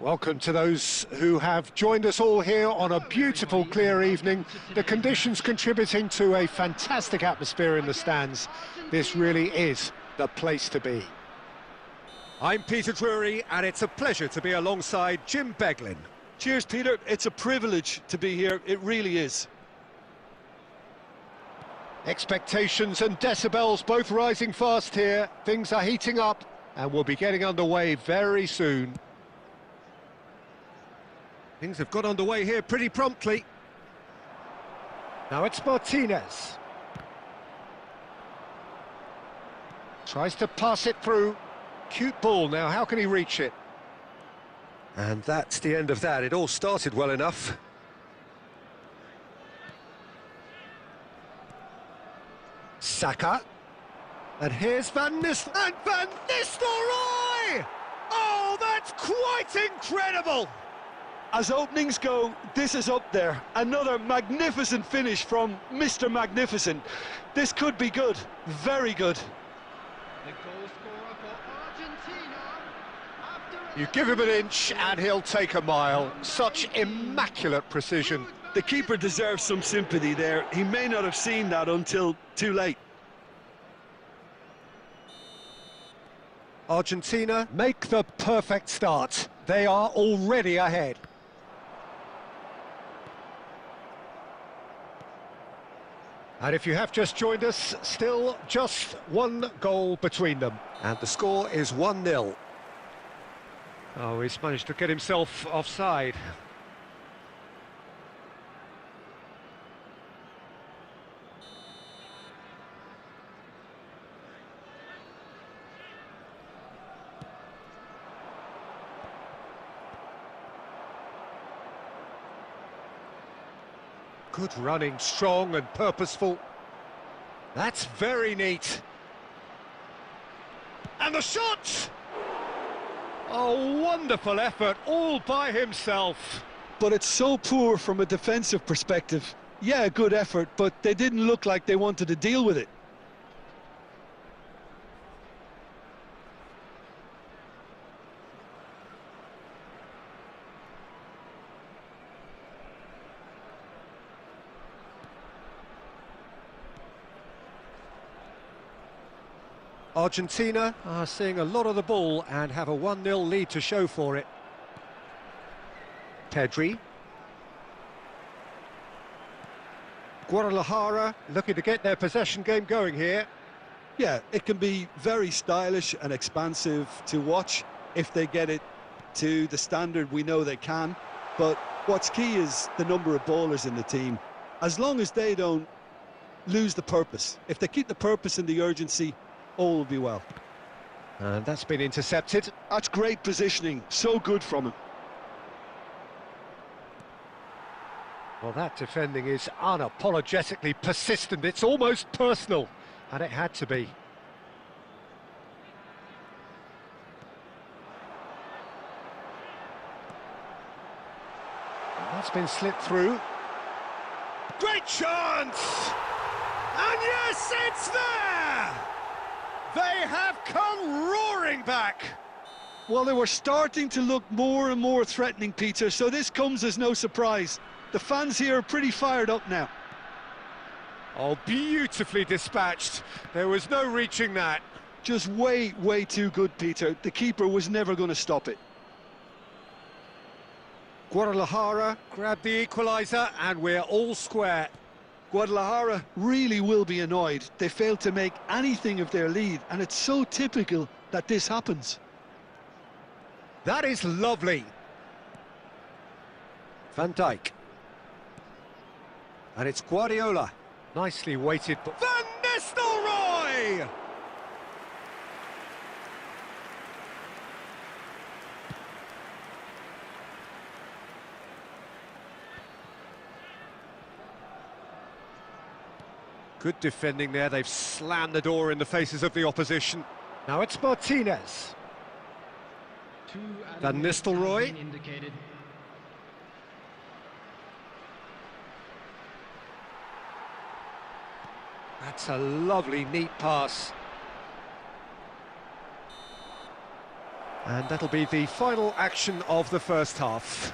Welcome to those who have joined us all here on a beautiful, clear evening. The conditions contributing to a fantastic atmosphere in the stands. This really is the place to be. I'm Peter Drury, and it's a pleasure to be alongside Jim Beglin. Cheers, Peter. It's a privilege to be here. It really is. Expectations and decibels both rising fast here. Things are heating up, and we'll be getting underway very soon. Things have got underway here pretty promptly. Now it's Martinez. Tries to pass it through. Cute ball now, how can he reach it? And that's the end of that. It all started well enough. Saka. And here's Van Nistelrooy. Oh, that's quite incredible! As openings go, this is up there. Another magnificent finish from Mr. Magnificent. This could be good, very good. The goal scorer for Argentina. You give him an inch and he'll take a mile. Such immaculate precision. The keeper deserves some sympathy there. He may not have seen that until too late. Argentina make the perfect start. They are already ahead. And if you have just joined us, still just one goal between them. And the score is 1-0. Oh, he's managed to get himself offside. Good running, strong and purposeful. That's very neat. And the shot! Oh, wonderful effort, all by himself. But it's so poor from a defensive perspective. Yeah, good effort, but they didn't look like they wanted to deal with it. Argentina are seeing a lot of the ball and have a 1-0 lead to show for it. Pedri. Guadalajara looking to get their possession game going here. Yeah, it can be very stylish and expansive to watch if they get it to the standard we know they can. But what's key is the number of ballers in the team. As long as they don't lose the purpose, if they keep the purpose and the urgency, all will be well. And that's been intercepted. That's great positioning, so good from him. Well, that defending is unapologetically persistent. It's almost personal, and it had to be. And that's been slipped through. Great chance! And yes, it's there! They have come roaring back! Well, they were starting to look more and more threatening, Peter, so this comes as no surprise. The fans here are pretty fired up now. Oh, beautifully dispatched. There was no reaching that. Just way, way too good, Peter. The keeper was never going to stop it. Guadalajara grabbed the equaliser, and we're all square. Guadalajara really will be annoyed. They failed to make anything of their lead, and it's so typical that this happens. That is lovely. Van Dijk. And it's Guardiola. Nicely weighted. Van Nistelrooy! Good defending there. They've slammed the door in the faces of the opposition. Now it's Martinez. Van Nistelrooy. That's a lovely, neat pass. And that'll be the final action of the first half.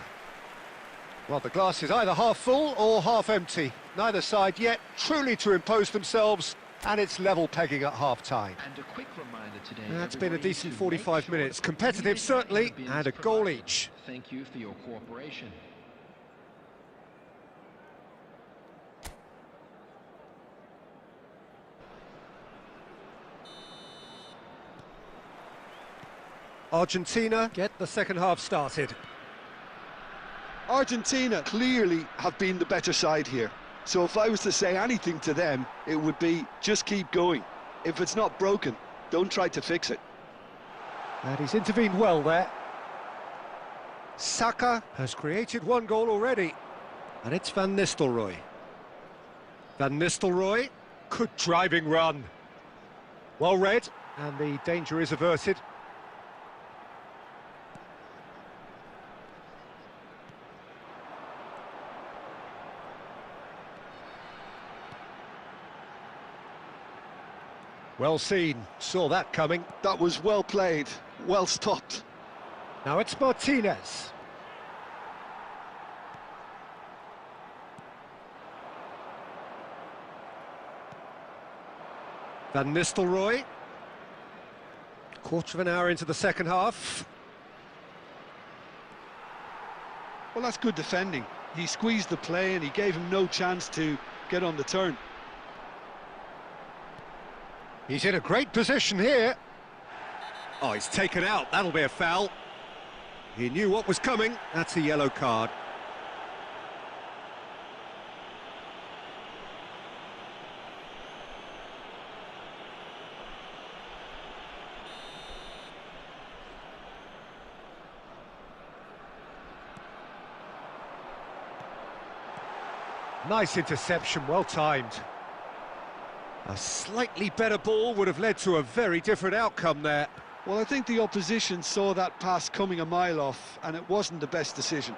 Well, the glass is either half full or half empty. Neither side yet truly to impose themselves, and it's level pegging at half-time. And a quick reminder today. That's been a decent to 45 make sure minutes. that Competitive, certainly, bins and a goal provided. each. Thank you for your cooperation. Argentina get the second half started. Argentina clearly have been the better side here. So if I was to say anything to them, it would be just keep going. If it's not broken, don't try to fix it. And he's intervened well there. Saka has created one goal already. And it's Van Nistelrooy. Van Nistelrooy, good driving run. Well read, and the danger is averted. Well seen, saw that coming. That was well played, well stopped. Now it's Martinez. Van Nistelrooy. Quarter of an hour into the second half. Well, that's good defending. He squeezed the play and he gave him no chance to get on the turn. He's in a great position here. Oh, he's taken out. That'll be a foul. He knew what was coming. That's a yellow card. Nice interception, well timed. A slightly better ball would have led to a very different outcome there. Well, I think the opposition saw that pass coming a mile off, and it wasn't the best decision.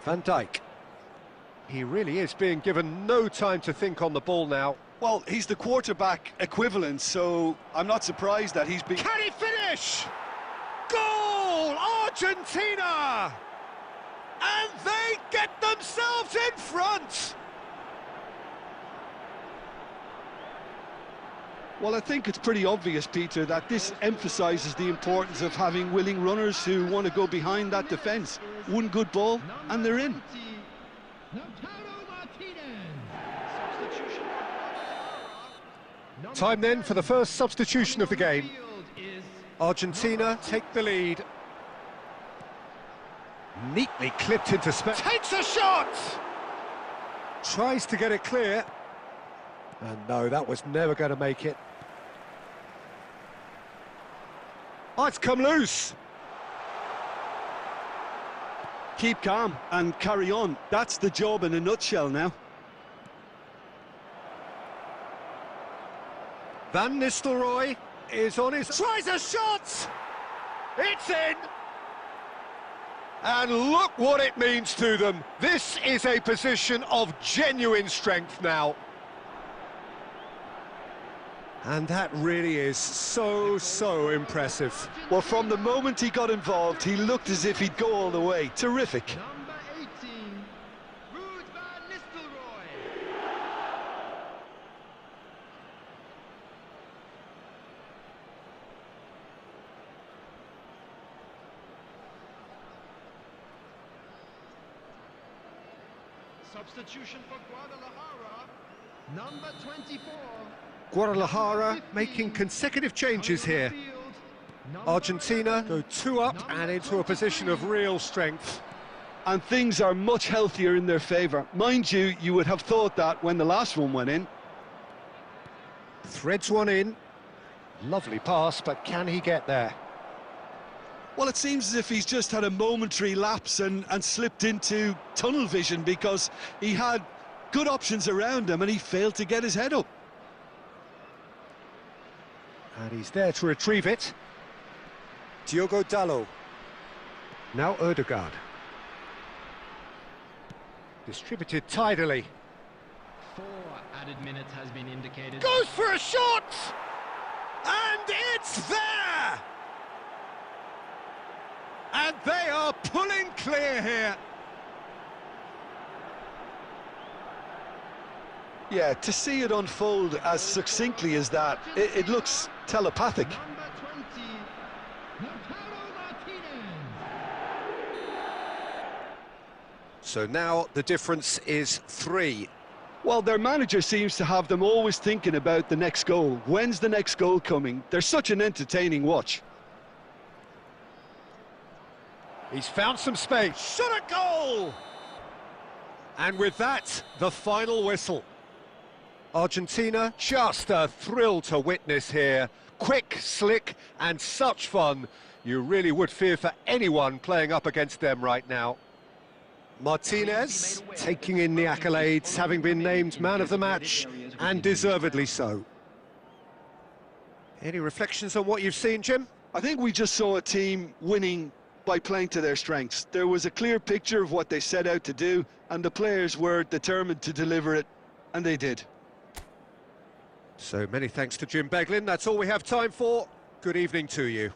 Van Dijk. He really is being given no time to think on the ball now. Well, he's the quarterback equivalent, so I'm not surprised that he's been... Can he finish? Goal! Argentina! And they get themselves in front! Well, I think it's pretty obvious, Peter, that this emphasises the importance of having willing runners who want to go behind that defence. One good ball, and they're in. Time then for the first substitution of the game. Argentina take the lead. Neatly clipped into space. Takes a shot! Tries to get it clear. And no, that was never going to make it. Oh, it's come loose. Keep calm and carry on. That's the job in a nutshell now. Van Nistelrooy is on his... Tries a shot! It's in! And look what it means to them. This is a position of genuine strength now. And that really is so impressive. Well, from the moment he got involved, he looked as if he'd go all the way. Terrific. Number 18, Ruud van Nistelrooy. Substitution for Guadalajara, number 24. Guadalajara making consecutive changes here. Argentina go 2 up and into a position of real strength. And things are much healthier in their favour. Mind you, you would have thought that when the last one went in. Threads one in. Lovely pass, but can he get there? Well, it seems as if he's just had a momentary lapse and slipped into tunnel vision, because he had good options around him and he failed to get his head up. And he's there to retrieve it. Diogo Dalot. Now Ødegaard. Distributed tidily. 4 added minutes has been indicated. Goes for a shot! And it's there! And they are pulling clear here. Yeah, to see it unfold as succinctly as that, it looks telepathic. Number 20, Lautaro Martinez. So now the difference is 3. Well, their manager seems to have them always thinking about the next goal. When's the next goal coming? They're such an entertaining watch. He's found some space. Shot a goal! And with that, the final whistle. Argentina, just a thrill to witness here. Quick, slick, and such fun. You really would fear for anyone playing up against them right now. Martinez taking in the accolades, having been named man of the match, and deservedly so. Any reflections on what you've seen, Jim? I think we just saw a team winning by playing to their strengths. There was a clear picture of what they set out to do, and the players were determined to deliver it, and they did. So many thanks to Jim Beglin. That's all we have time for. Good evening to you.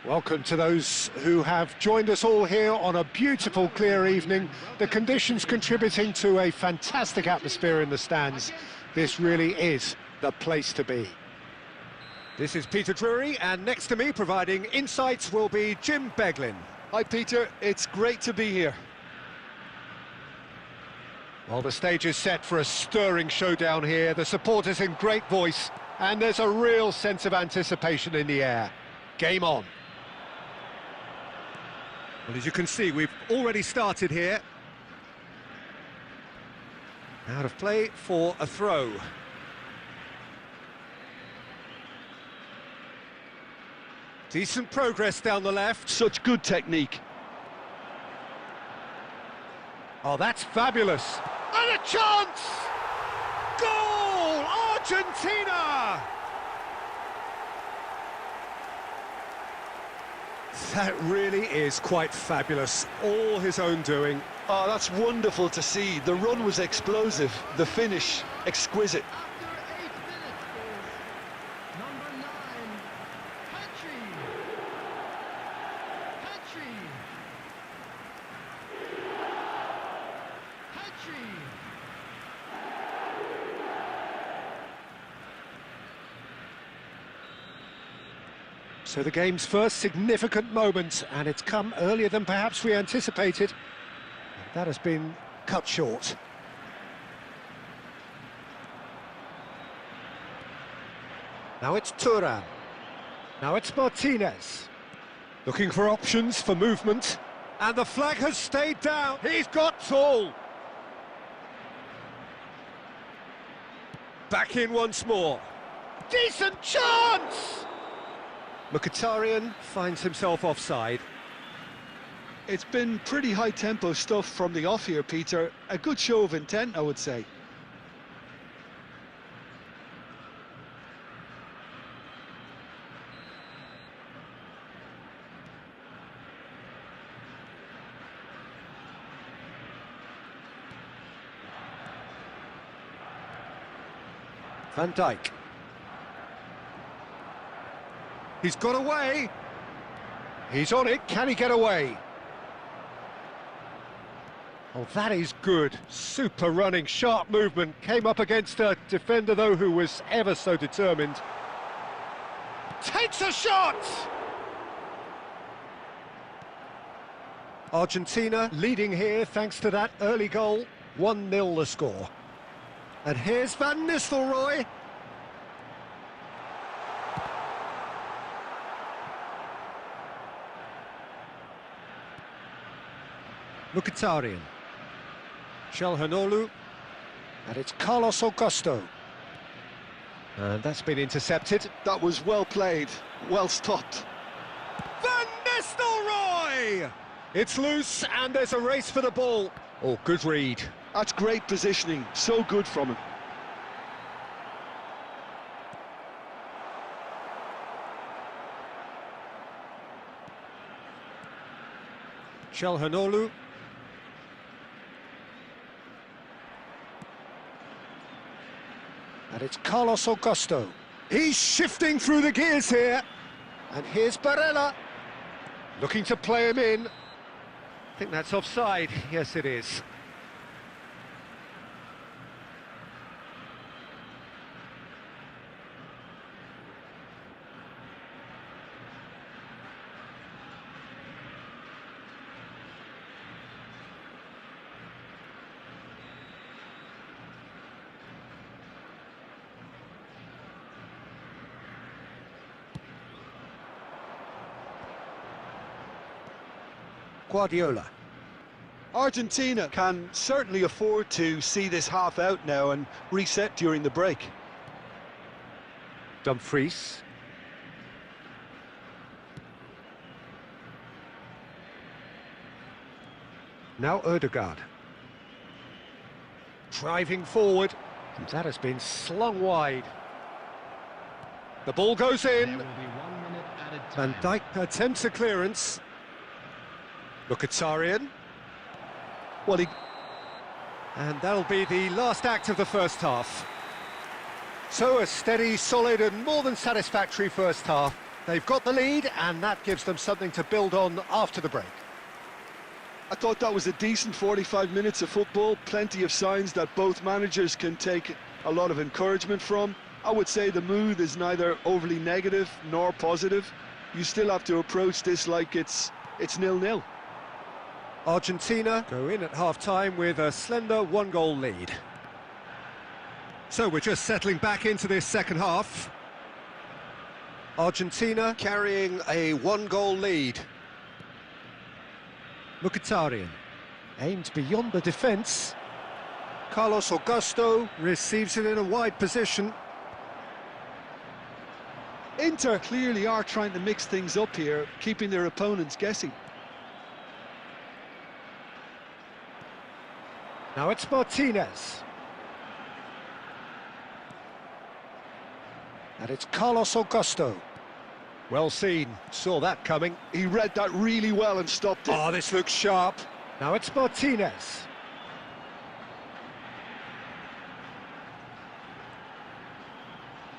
Welcome to those who have joined us all here on a beautiful, clear evening. The conditions contributing to a fantastic atmosphere in the stands. This really is the place to be. This is Peter Drury, and next to me, providing insights, will be Jim Beglin. Hi, Peter. It's great to be here. Well, the stage is set for a stirring showdown here. The supporters in great voice, and there's a real sense of anticipation in the air. Game on. Well, as you can see, we've already started here. Out of play for a throw. Decent progress down the left. Such good technique. Oh, that's fabulous. And a chance! Goal! Argentina! That really is quite fabulous. All his own doing. Oh, that's wonderful to see. The run was explosive, the finish exquisite. After 8 minutes, goals. Number 9, Petri. Petri. Petri. So the game's first significant moment, and it's come earlier than perhaps we anticipated. That has been cut short. Now it's Thuram. Now it's Martinez. Looking for options for movement. And the flag has stayed down. He's got tall. Back in once more. Decent chance! Mkhitaryan finds himself offside. It's been pretty high-tempo stuff from the off here, Peter. A good show of intent, I would say. Van Dijk. He's got away. He's on it. Can he get away? Oh, that is good. Super running, sharp movement. Came up against a defender, though, who was ever so determined. Takes a shot! Argentina leading here thanks to that early goal. 1-0 the score. And here's Van Nistelrooy. Mkhitaryan. Çalhanoğlu. And it's Carlos Augusto. And that's been intercepted. That was well played, well stopped. Van Nistelrooy! It's loose and there's a race for the ball. Oh, good read. That's great positioning, so good from him. Çalhanoğlu. And it's Carlos Augusto. He's shifting through the gears here. And here's Barella. Looking to play him in. I think that's offside. Yes, it is. Guardiola. Argentina can certainly afford to see this half out now and reset during the break. Dumfries. Now Ødegaard. Driving forward, and that has been slung wide. The ball goes in. Van Dijk attempts a clearance. Mkhitaryan. Well, And that'll be the last act of the first half. So a steady, solid and more than satisfactory first half. They've got the lead and that gives them something to build on after the break. I thought that was a decent 45 minutes of football. Plenty of signs that both managers can take a lot of encouragement from. I would say the mood is neither overly negative nor positive. You still have to approach this like it's 0-0. Argentina go in at half-time with a slender 1-goal lead. So we're just settling back into this second half. Argentina carrying a 1-goal lead. Mkhitaryan aimed beyond the defence. Carlos Augusto receives it in a wide position. Inter clearly are trying to mix things up here, keeping their opponents guessing. Now it's Martinez. And it's Carlos Augusto. Well seen, saw that coming. He read that really well and stopped it. Oh, this looks sharp. Now it's Martinez.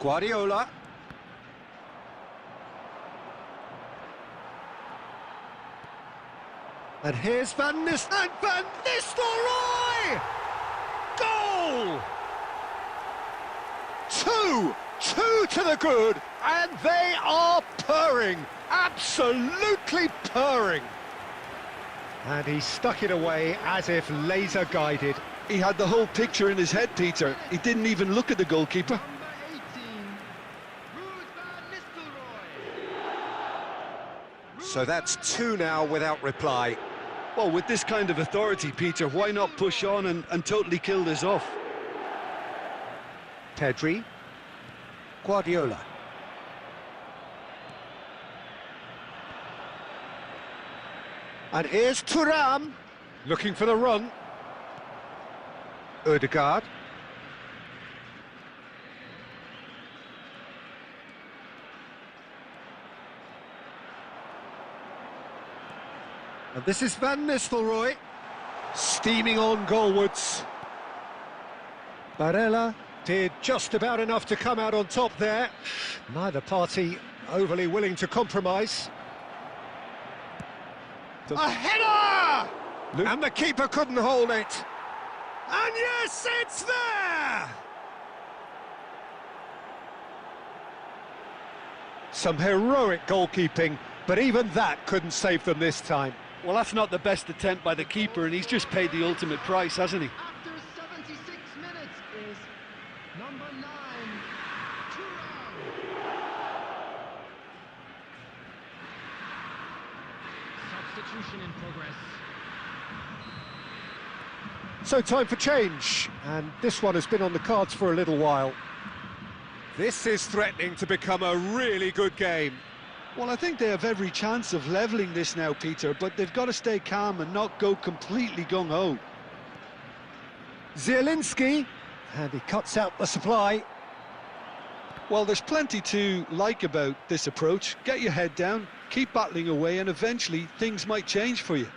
Guardiola. And here's Van Nistelrooy! Goal! Two to the good, and they are purring, absolutely purring. And he stuck it away as if laser guided. He had the whole picture in his head, Peter. He didn't even look at the goalkeeper. So that's two now without reply. Well, with this kind of authority, Peter, why not push on and totally kill this off? Pedri. Guardiola. And here's Thuram, looking for the run. Ødegaard. And this is Van Nistelrooy, steaming on goalwards. Barella Did just about enough to come out on top there. Neither party overly willing to compromise. A header! And the keeper couldn't hold it. And yes, it's there! Some heroic goalkeeping, but even that couldn't save them this time. Well, that's not the best attempt by the keeper, and he's just paid the ultimate price, hasn't he? After 76 minutes is number 9, substitution in progress. So time for change, and this one has been on the cards for a little while. This is threatening to become a really good game. Well, I think they have every chance of levelling this now, Peter, but they've got to stay calm and not go completely gung-ho. Zielinski, and he cuts out the supply. Well, there's plenty to like about this approach. Get your head down, keep battling away, and eventually things might change for you.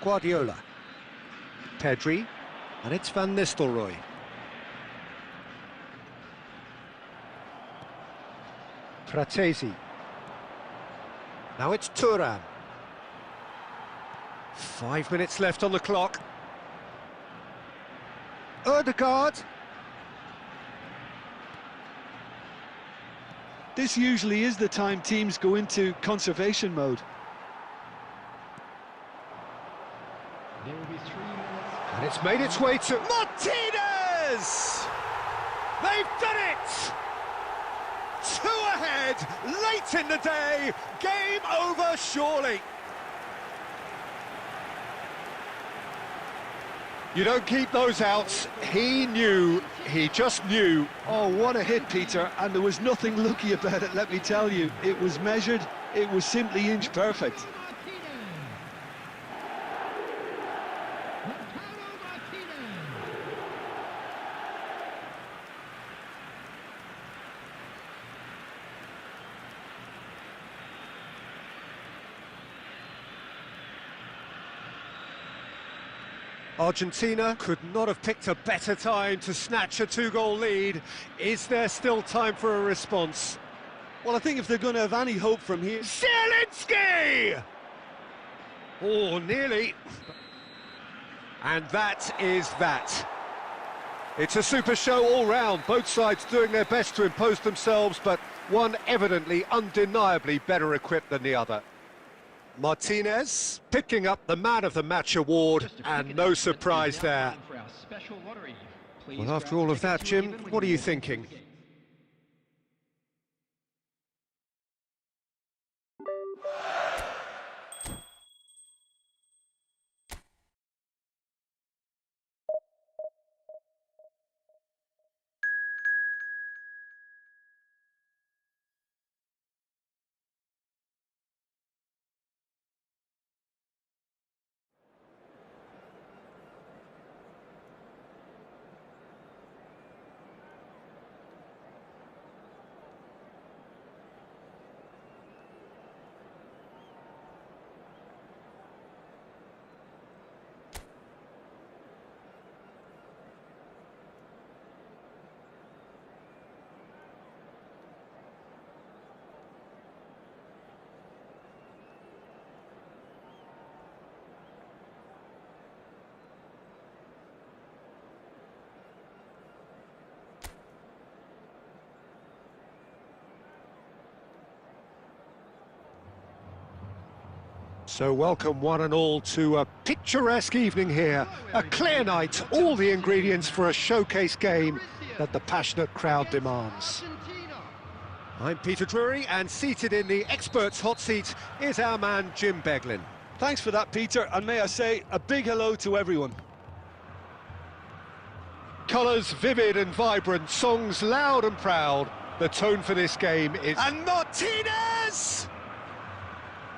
Guardiola. Pedri, and it's Van Nistelrooy. Pratesi. Now it's Thuram. 5 minutes left on the clock. Ødegaard. This usually is the time teams go into conservation mode. There will be 3 minutes. And it's made its way to... Martinez! They've done it! 2 ahead, late in the day, game over surely. You don't keep those outs. He knew, he just knew. Oh, what a hit, Peter, and there was nothing lucky about it, let me tell you. It was measured, it was simply inch perfect. Argentina could not have picked a better time to snatch a 2-goal lead. Is there still time for a response? Well, I think if they're going to have any hope from here... Zielinski! Oh, nearly. And that is that. It's a super show all round, both sides doing their best to impose themselves, but one evidently, undeniably better equipped than the other. Martinez picking up the Man of the Match award, and no surprise there. Well, after all of that, Jim, what are you thinking? So welcome one and all to a picturesque evening here, a clear night, all the ingredients for a showcase game that the passionate crowd demands. I'm Peter Drury, and seated in the experts' hot seat is our man Jim Beglin. Thanks for that, Peter, and may I say a big hello to everyone. Colours vivid and vibrant, songs loud and proud. The tone for this game is... And Martinez!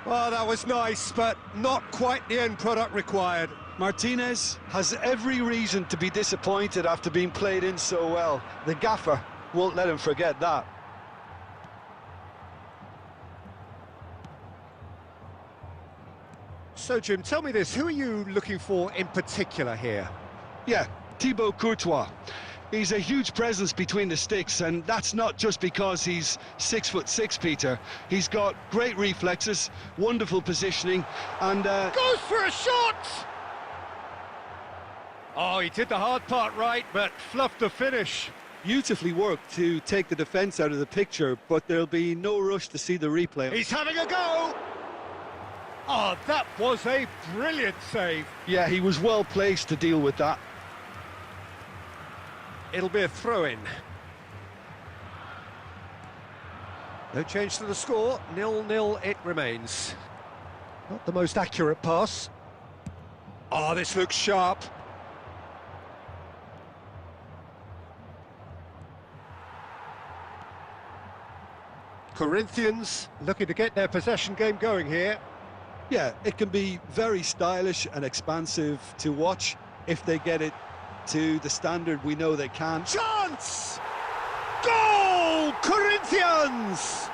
Well, that was nice, but not quite the end product required. Martinez has every reason to be disappointed after being played in so well. The gaffer won't let him forget that. So, Jim, tell me this, who are you looking for in particular here? Yeah, Thibaut Courtois. He's a huge presence between the sticks, and that's not just because he's 6'6", Peter. He's got great reflexes, wonderful positioning, and Goes for a shot! Oh, he did the hard part right, but fluffed the finish. beautifully worked to take the defence out of the picture, but there'll be no rush to see the replay. He's having a go! Oh, that was a brilliant save. Yeah, he was well placed to deal with that. It'll be a throw-in. No change to the score, 0-0 it remains. Not the most accurate pass. Oh, this looks sharp. Corinthians looking to get their possession game going here. Yeah, it can be very stylish and expansive to watch if they get it to the standard we know they can. Chance! Goal! Corinthians!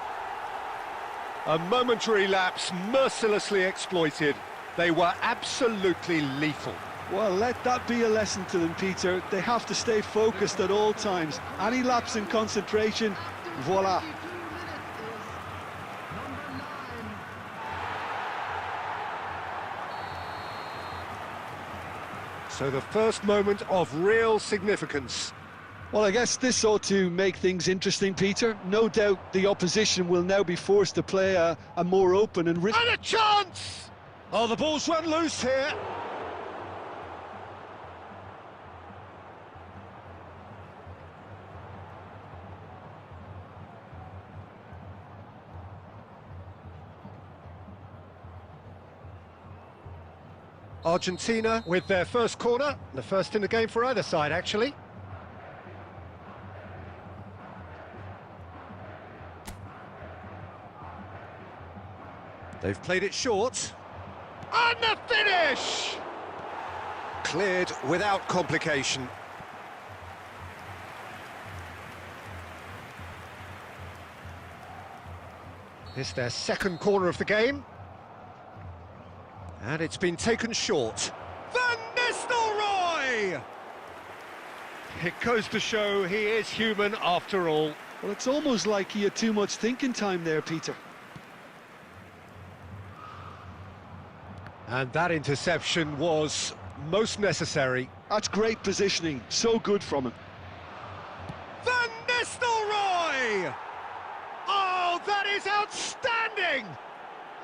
A momentary lapse mercilessly exploited. They were absolutely lethal. Well, let that be a lesson to them, Peter. They have to stay focused at all times. Any lapse in concentration, voila. So the first moment of real significance. Well, I guess this ought to make things interesting, Peter. No doubt the opposition will now be forced to play a more open and And a chance! Oh, the ball's run loose here. Argentina with their first corner, the first in the game for either side, actually. They've played it short. And the finish! Cleared without complication. It's their second corner of the game. And it's been taken short. Van Nistelrooy! It goes to show he is human after all. Well, it's almost like he had too much thinking time there, Peter. And that interception was most necessary. That's great positioning, so good from him. Van Nistelrooy! Oh, that is outstanding!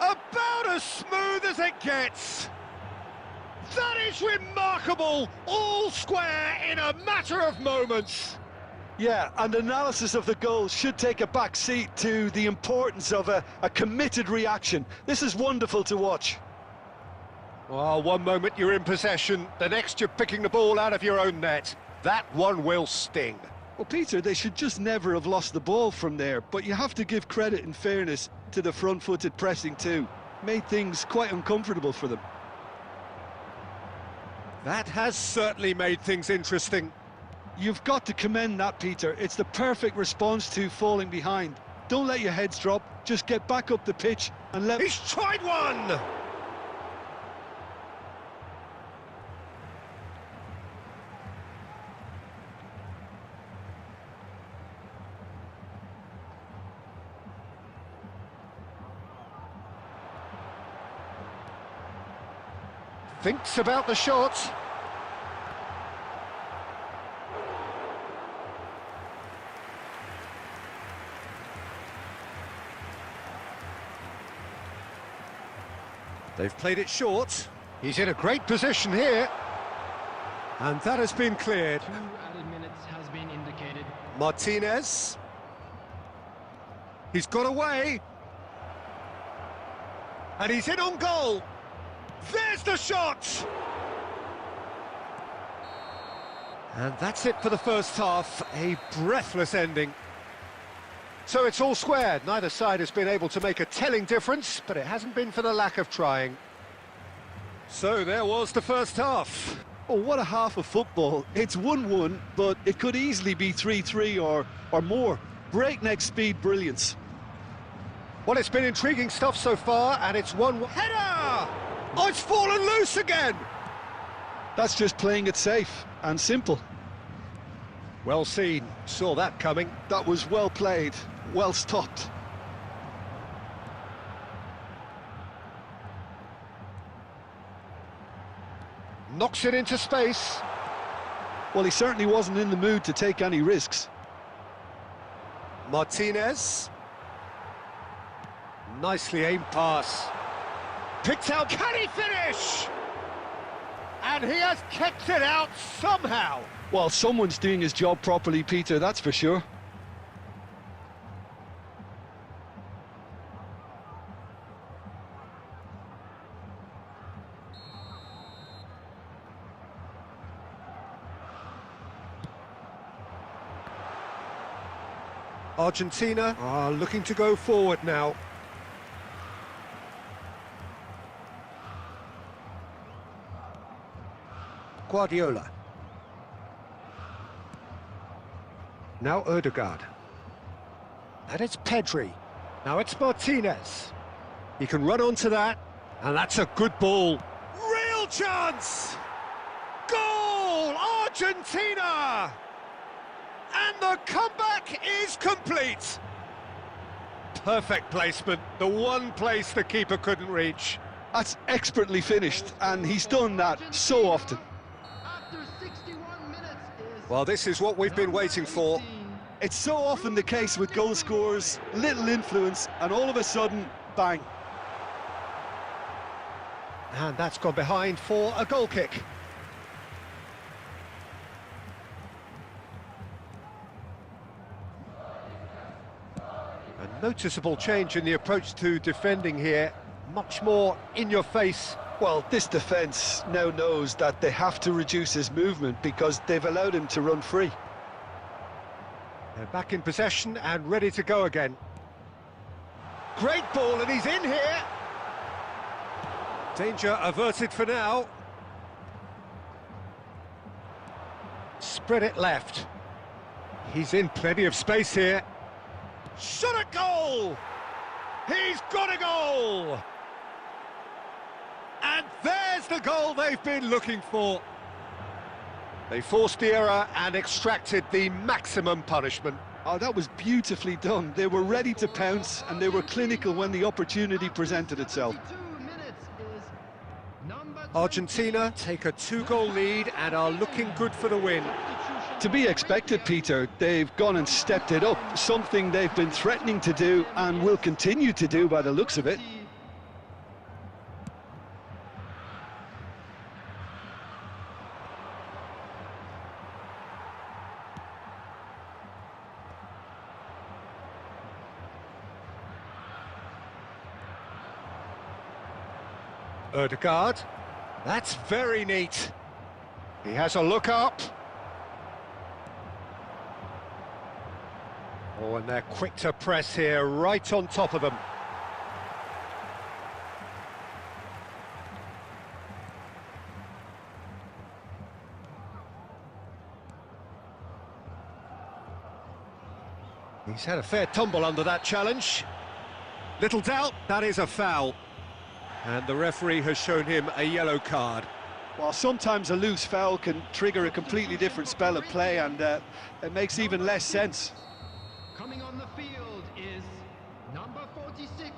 About as smooth as it gets. That is remarkable, all square in a matter of moments. Yeah, and analysis of the goal should take a back seat to the importance of a committed reaction. This is wonderful to watch. Well, one moment you're in possession, the next you're picking the ball out of your own net. That one will sting. Well, Peter, they should just never have lost the ball from there, but you have to give credit and fairness to the front-footed pressing too. Made things quite uncomfortable for them. That has certainly made things interesting. You've got to commend that, Peter. It's the perfect response to falling behind. Don't let your heads drop, just get back up the pitch and let... He's tried one! Thinks about the shot. They've played it short. He's in a great position here. And that has been cleared. 2 added minutes has been indicated. Martinez. He's got away. And he's in on goal. There's the shot! And that's it for the first half, a breathless ending. So it's all squared, neither side has been able to make a telling difference, but it hasn't been for the lack of trying. So there was the first half. Oh, what a half of football. It's 1-1, but it could easily be 3-3 or more. Breakneck speed brilliance. Well, it's been intriguing stuff so far, and it's one header! Oh, it's fallen loose again! That's just playing it safe and simple. Well seen, saw that coming. That was well played, well stopped. Knocks it into space. Well, he certainly wasn't in the mood to take any risks. Martinez. Nicely aimed pass. Picked out, can he finish? And he has kept it out somehow. Well, someone's doing his job properly, Peter, that's for sure. Argentina are looking to go forward now. Guardiola. Now Ødegaard. And it's Pedri. Now it's Martinez. He can run onto that, and that's a good ball. Real chance! Goal! Argentina! And the comeback is complete. Perfect placement, the one place the keeper couldn't reach. That's expertly finished, and he's done that so often. After 61 minutes is Well, this is what we've been waiting for. It's so often the case with goal scorers, little influence, and all of a sudden, bang. And that's gone behind for a goal kick. A noticeable change in the approach to defending here. Much more in your face. Well, this defence now knows that they have to reduce his movement because they've allowed him to run free. They're back in possession and ready to go again. Great ball, and he's in here. Danger averted for now. Spread it left. He's in plenty of space here. Shot a goal! He's got a goal! And there's the goal they've been looking for. They forced the error and extracted the maximum punishment. Oh, that was beautifully done. They were ready to pounce, and they were clinical when the opportunity presented itself. 22 minutes is number Argentina take a 2-goal lead and are looking good for the win. To be expected, Peter, they've gone and stepped it up, something they've been threatening to do and will continue to do by the looks of it. Ødegaard, that's very neat. He has a look up. Oh, and they're quick to press here, right on top of them. He's had a fair tumble under that challenge. Little doubt, that is a foul. And the referee has shown him a yellow card. While sometimes a loose foul can trigger a completely different spell of play, and it makes even less sense. coming on the field is number 46.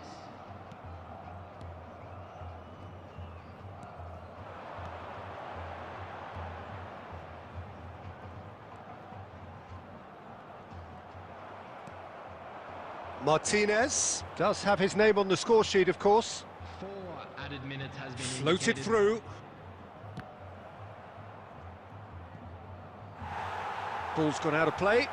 Martinez does have his name on the score sheet, of course. 4 added minutes has been Floated indicated. through. Ball's gone out of play.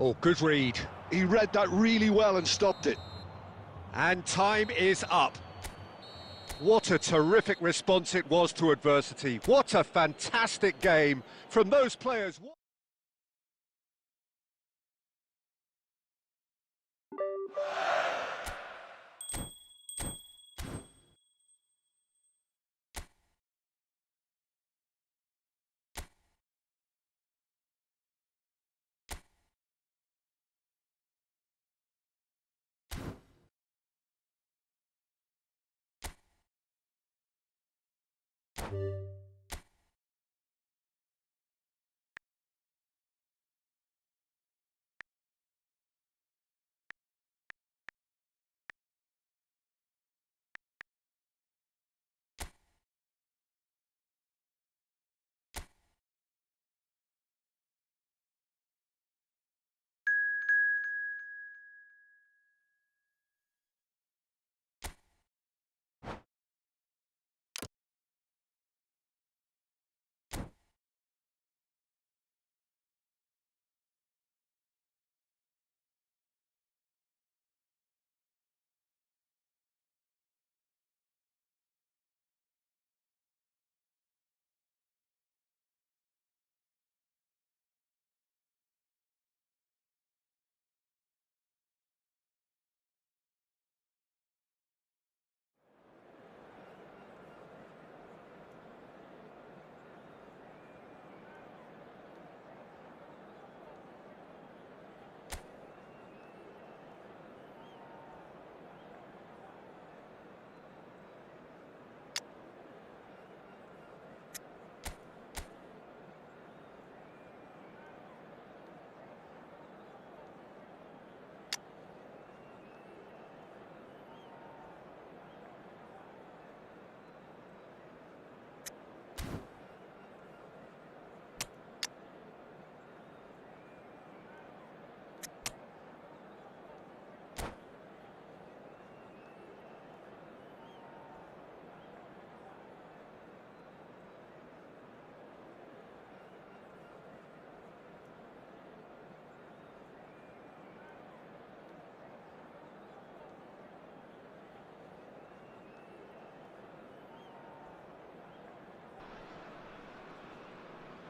Oh, good read. He read that really well and stopped it. And time is up. What a terrific response it was to adversity. What a fantastic game from those players.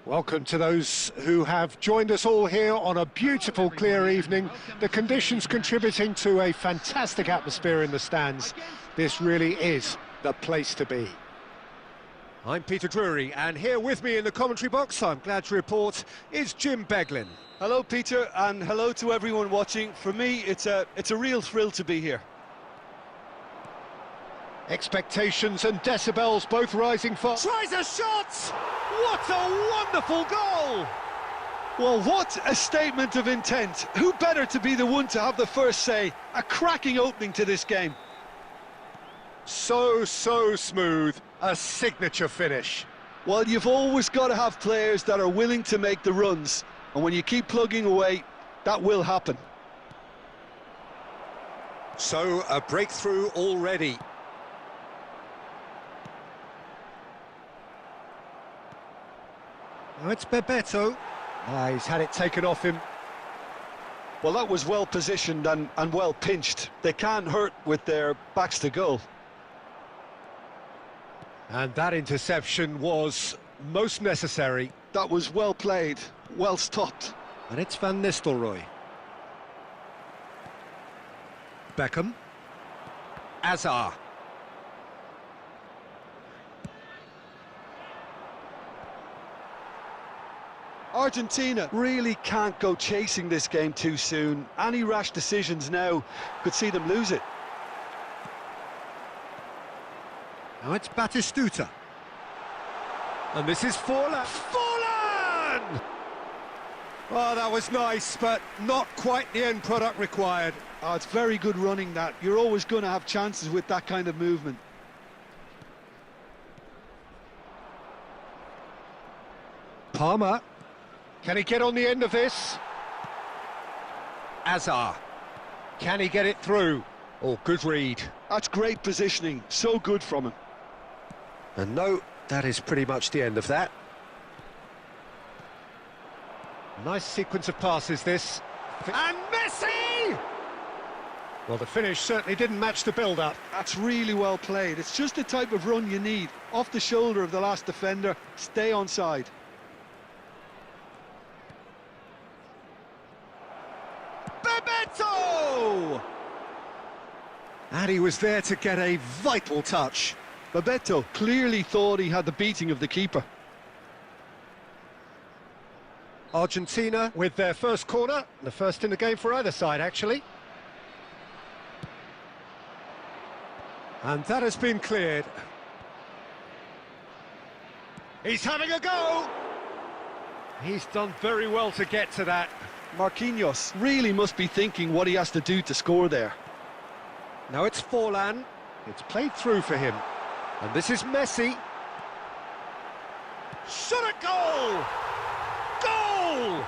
Welcome to those who have joined us all here on a beautiful, clear evening. The conditions contributing to a fantastic atmosphere in the stands. This really is the place to be. I'm Peter Drury, and here with me in the commentary box, I'm glad to report, is Jim Beglin. Hello, Peter, and hello to everyone watching. For me, it's a real thrill to be here. Expectations and decibels both rising fast. Tries a shot! What a wonderful goal! Well, what a statement of intent. Who better to be the one to have the first say? A cracking opening to this game. So smooth. A signature finish. Well, you've always got to have players that are willing to make the runs. And when you keep plugging away, that will happen. So, a breakthrough already. Oh, it's Bebeto. He's had it taken off him. Well, that was well positioned and well pinched. They can't hurt with their backs to goal. And that interception was most necessary. That was well played, well stopped. And it's Van Nistelrooy. Beckham. Azar. Argentina really can't go chasing this game too soon. Any rash decisions now could see them lose it. Now it's Batistuta. And this is Forlan. Forlan! Oh, that was nice, but not quite the end product required. Oh, it's very good running that. You're always going to have chances with that kind of movement. Palmer. Can he get on the end of this? Azar. Can he get it through? Oh, good read. That's great positioning. So good from him. And no, that is pretty much the end of that. Nice sequence of passes, this. And Messi! Well, the finish certainly didn't match the build-up. That's really well played. It's just the type of run you need. Off the shoulder of the last defender, stay onside. Bebeto! And he was there to get a vital touch. Bebeto clearly thought he had the beating of the keeper. Argentina with their first corner, the first in the game for either side, actually. And that has been cleared. He's having a go! He's done very well to get to that. Marquinhos really must be thinking what he has to do to score there. Now it's Forlan. It's played through for him. And this is Messi. Shot a goal! Goal!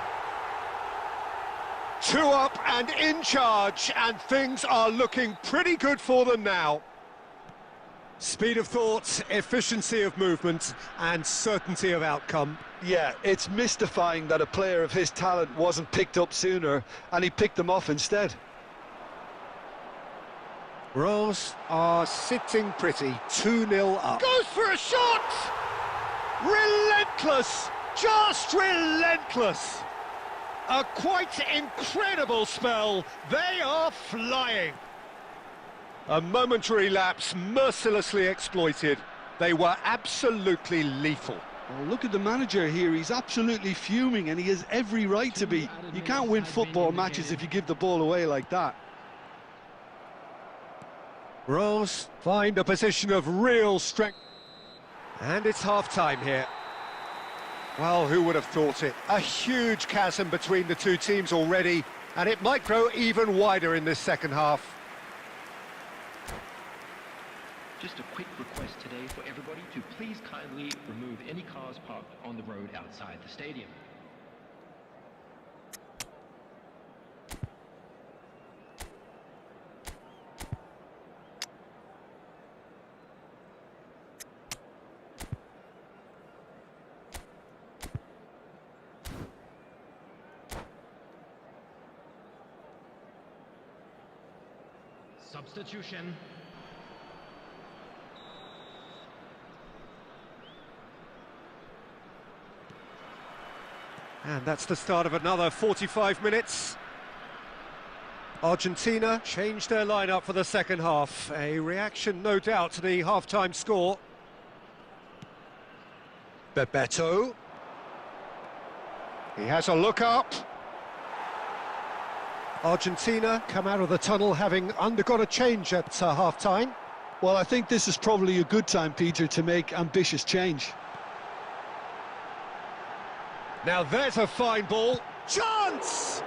2 up and in charge, and things are looking pretty good for them now. Speed of thought, efficiency of movement, and certainty of outcome. Yeah, it's mystifying that a player of his talent wasn't picked up sooner, and he picked them off instead. Rose are sitting pretty, 2-0 up. Goes for a shot! Relentless! Just relentless! A quite incredible spell. They are flying. A momentary lapse mercilessly exploited. They were absolutely lethal. Oh, look at the manager here. He's absolutely fuming, and he has every right to be. You can't win football matches if you give the ball away like that. Rose find a position of real strength. And it's half-time here. Well, who would have thought it? A huge chasm between the two teams already, and it might grow even wider in this second half. Just a quick request today for everybody to please kindly remove any cars parked on the road outside the stadium. Substitution. And that's the start of another 45 minutes. Argentina changed their lineup for the second half. A reaction, no doubt, to the half-time score. Bebeto. He has a look up. Argentina come out of the tunnel having undergone a change at half-time. Well, I think this is probably a good time, Peter, to make ambitious change. Now there's a fine ball. Chance!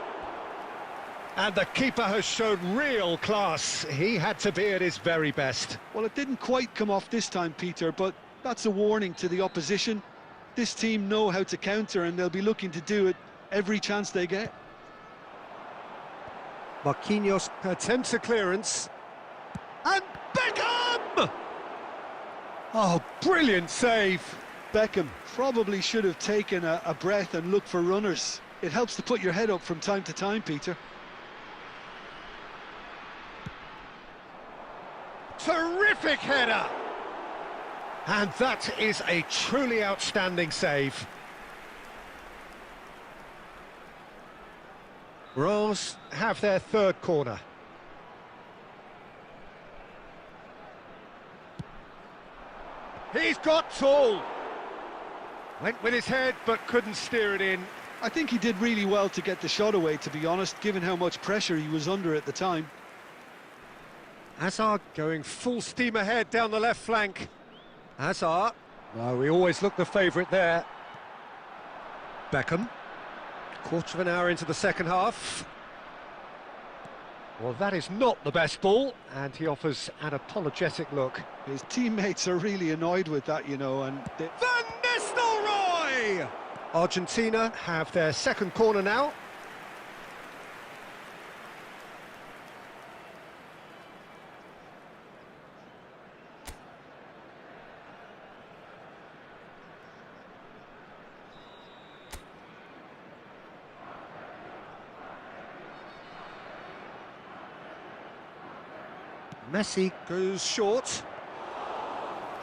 And the keeper has shown real class. He had to be at his very best. Well, it didn't quite come off this time, Peter, but that's a warning to the opposition. This team know how to counter, and they'll be looking to do it every chance they get. Marquinhos attempts a clearance. And Beckham! Oh, brilliant save. Beckham probably should have taken a breath and looked for runners. It helps to put your head up from time to time, Peter. Terrific header! And that is a truly outstanding save. Rose have their third corner. He's got tall. Went with his head, but couldn't steer it in. I think he did really well to get the shot away, to be honest, given how much pressure he was under at the time. Hazard going full steam ahead down the left flank. Hazard, well, we always look the favourite there. Beckham, quarter of an hour into the second half. Well, that is not the best ball, and he offers an apologetic look. His teammates are really annoyed with that, you know, and... Van Nistelrooy! Argentina have their second corner now. Messi goes short.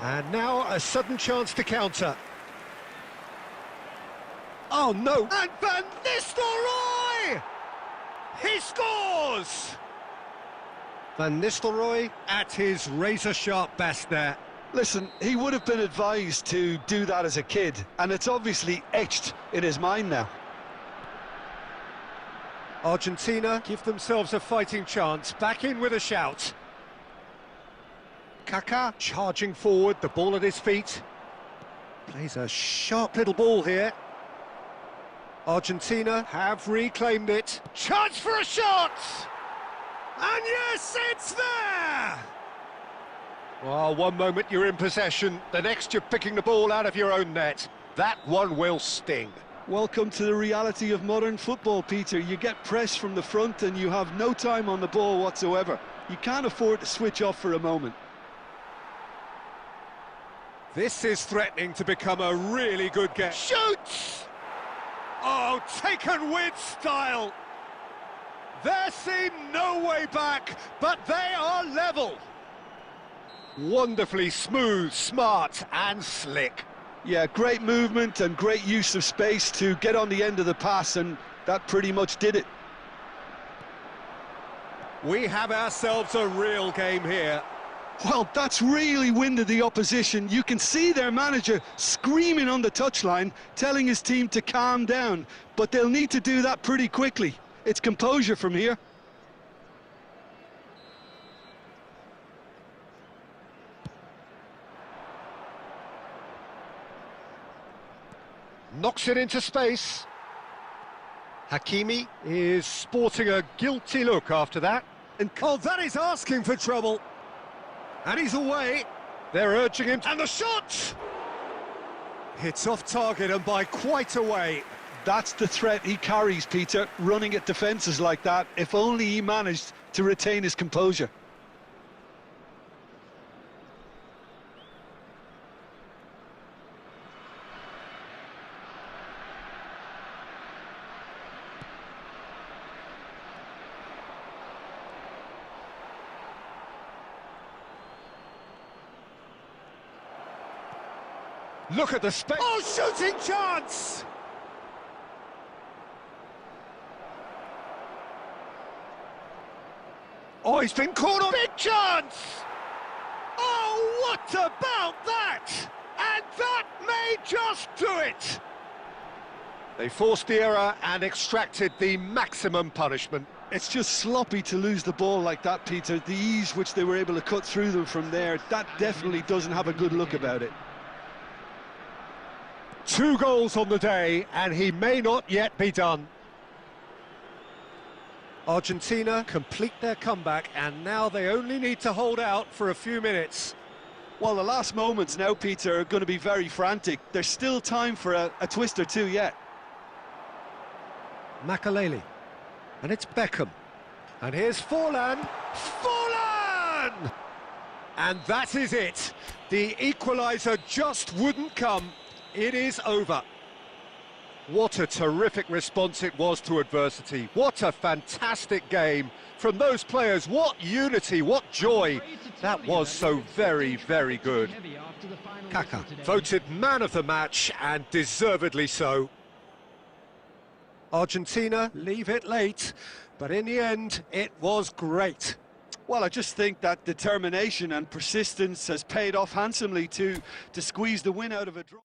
And now a sudden chance to counter. Oh no! And Van Nistelrooy! He scores! Van Nistelrooy at his razor-sharp best there. Listen, he would have been advised to do that as a kid, and it's obviously etched in his mind now. Argentina give themselves a fighting chance, back in with a shout. Kaká charging forward, the ball at his feet. Plays a sharp little ball here. Argentina have reclaimed it. Chance for a shot! And yes, it's there! Well, one moment you're in possession, the next you're picking the ball out of your own net. That one will sting. Welcome to the reality of modern football, Peter. You get pressed from the front and you have no time on the ball whatsoever. You can't afford to switch off for a moment. This is threatening to become a really good game. Shoots! Oh, taken with style. There seemed no way back, but they are level. Wonderfully smooth, smart and slick. Yeah, great movement and great use of space to get on the end of the pass, and that pretty much did it. We have ourselves a real game here. Well, that's really winded the opposition. You can see their manager screaming on the touchline, telling his team to calm down, but they'll need to do that pretty quickly. It's composure from here. Knocks it into space. Hakimi is sporting a guilty look after that. And oh, that is asking for trouble. And he's away. They're urging him. And the shot! Hits off target and by quite a way. That's the threat he carries, Peter, running at defences like that. If only he managed to retain his composure. Look at the space. Oh, shooting chance! Oh, he's been caught on. Big chance! Oh, what about that? And that may just do it! They forced the error and extracted the maximum punishment. It's just sloppy to lose the ball like that, Peter. The ease which they were able to cut through them from there, that definitely doesn't have a good look about it. 2 goals on the day, and he may not yet be done. Argentina complete their comeback, and now they only need to hold out for a few minutes. Well, the last moments now, Peter, are going to be very frantic. There's still time for a twist or two yet. Makaleli, and it's Beckham. And here's Forlan. Forlan! And that is it. The equaliser just wouldn't come. It is over. What a terrific response it was to adversity. What a fantastic game from those players. What unity, what joy. That was so very, very good. Kaka voted man of the match, and deservedly so. Argentina leave it late, but in the end, it was great. Well, I just think that determination and persistence has paid off handsomely to squeeze the win out of a draw.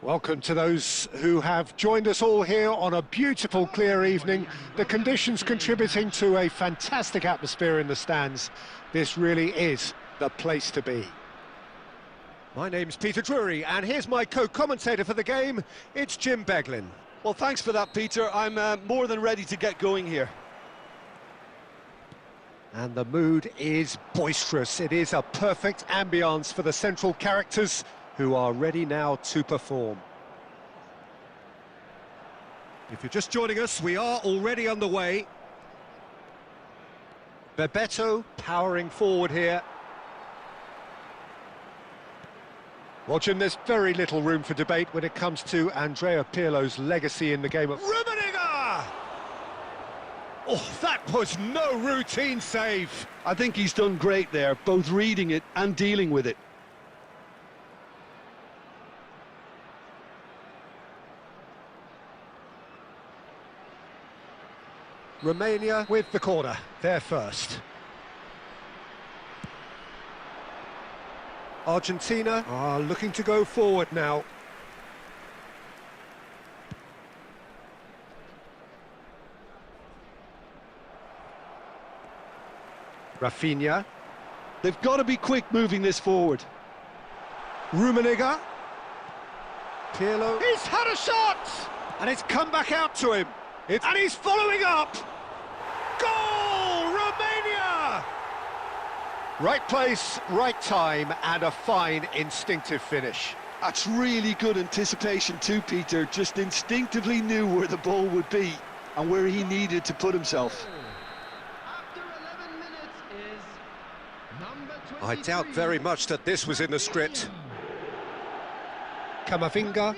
Welcome to those who have joined us all here on a beautiful, clear evening. The conditions contributing to a fantastic atmosphere in the stands. This really is the place to be. My name's Peter Drury, and here's my co-commentator for the game. It's Jim Beglin. Well, thanks for that, Peter. I'm more than ready to get going here. And the mood is boisterous. It is a perfect ambience for the central characters who are ready now to perform. If you're just joining us, we are already underway. Bebeto powering forward here. Well, Jim, there's very little room for debate when it comes to Andrea Pirlo's legacy in the game of... Rummenigge! Oh, that was no routine save. I think he's done great there, both reading it and dealing with it. Romania with the corner, they're first. Argentina are looking to go forward now. Rafinha. They've got to be quick moving this forward. Rummenigge. Pirlo. He's had a shot! And it's come back out to him. And he's following up! Goal! Romania! Right place, right time, and a fine instinctive finish. That's really good anticipation too, Peter. Just instinctively knew where the ball would be and where he needed to put himself. After 11 minutes is number I 23. doubt very much that this was in the script. Camavinga,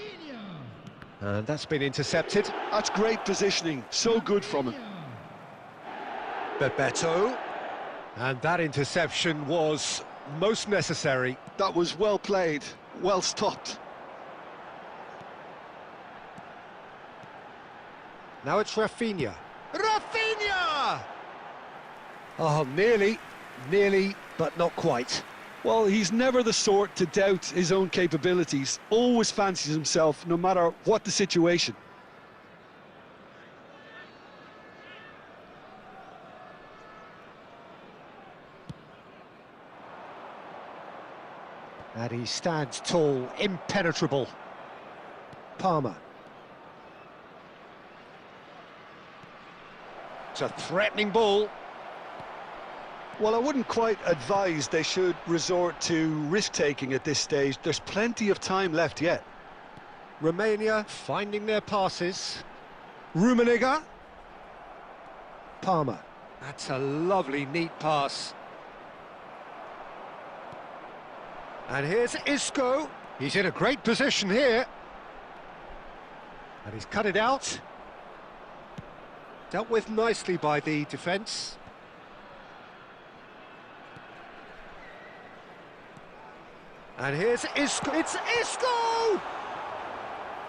and that's been intercepted. That's great positioning, so good from him. Bebeto, and that interception was most necessary. That was well played, well stopped. Now it's Rafinha. Rafinha! Oh, nearly, but not quite. Well, he's never the sort to doubt his own capabilities, always fancies himself no matter what the situation. And he stands tall, impenetrable. Palmer. It's a threatening ball. Well, I wouldn't quite advise they should resort to risk-taking at this stage. There's plenty of time left yet. Romania finding their passes. Rummenigge. Palmer. That's a lovely, neat pass. And here's Isco. He's in a great position here. And he's cut it out. Dealt with nicely by the defence. And here's Isco. It's Isco!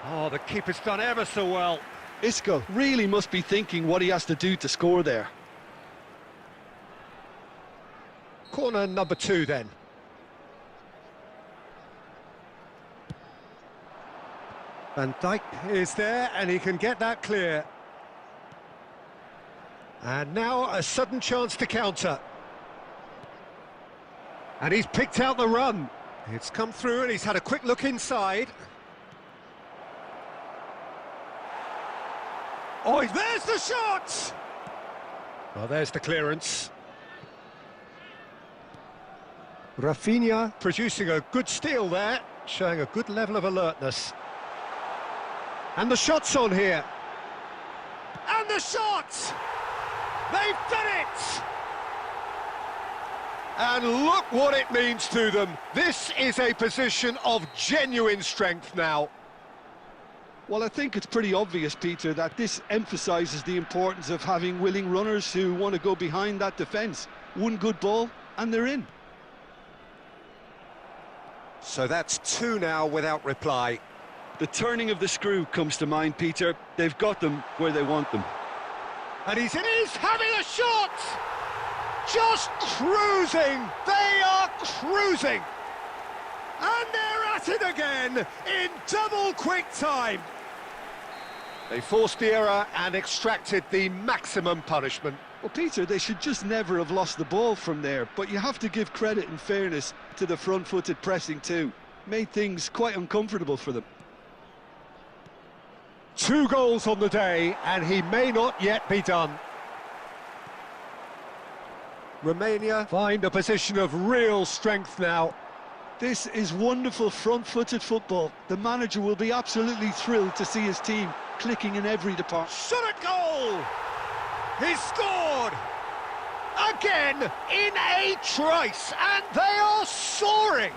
Oh, the keeper's done ever so well. Isco really must be thinking what he has to do to score there. Corner number 2 then. Van Dijk is there and he can get that clear. And now a sudden chance to counter. And he's picked out the run. It's come through and he's had a quick look inside. Oh, there's the shot! Well, there's the clearance. Rafinha producing a good steal there, showing a good level of alertness. And the shot's on here. And the shot! They've done it! And look what it means to them. This is a position of genuine strength now. Well, I think it's pretty obvious, Peter, that this emphasises the importance of having willing runners who want to go behind that defence. One good ball, and they're in. So that's 2 now without reply. The turning of the screw comes to mind, Peter. They've got them where they want them. And he's having a shot! Just cruising! They are cruising! And they're at it again in double quick time. They forced the error and extracted the maximum punishment. Well, Peter, they should just never have lost the ball from there, but you have to give credit and fairness to the front-footed pressing too. Made things quite uncomfortable for them. 2 goals on the day, and he may not yet be done. Romania find a position of real strength now. This is wonderful front-footed football. The manager will be absolutely thrilled to see his team clicking in every department. Shot at goal! He scored! Again in a trice, and they are soaring!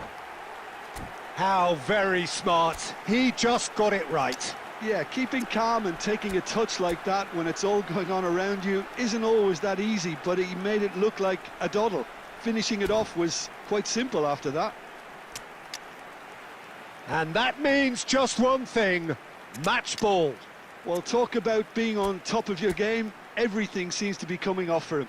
How very smart. He just got it right. Yeah, keeping calm and taking a touch like that when it's all going on around you isn't always that easy, but he made it look like a doddle. Finishing it off was quite simple after that. And that means just one thing, match ball. Well, talk about being on top of your game. Everything seems to be coming off for him.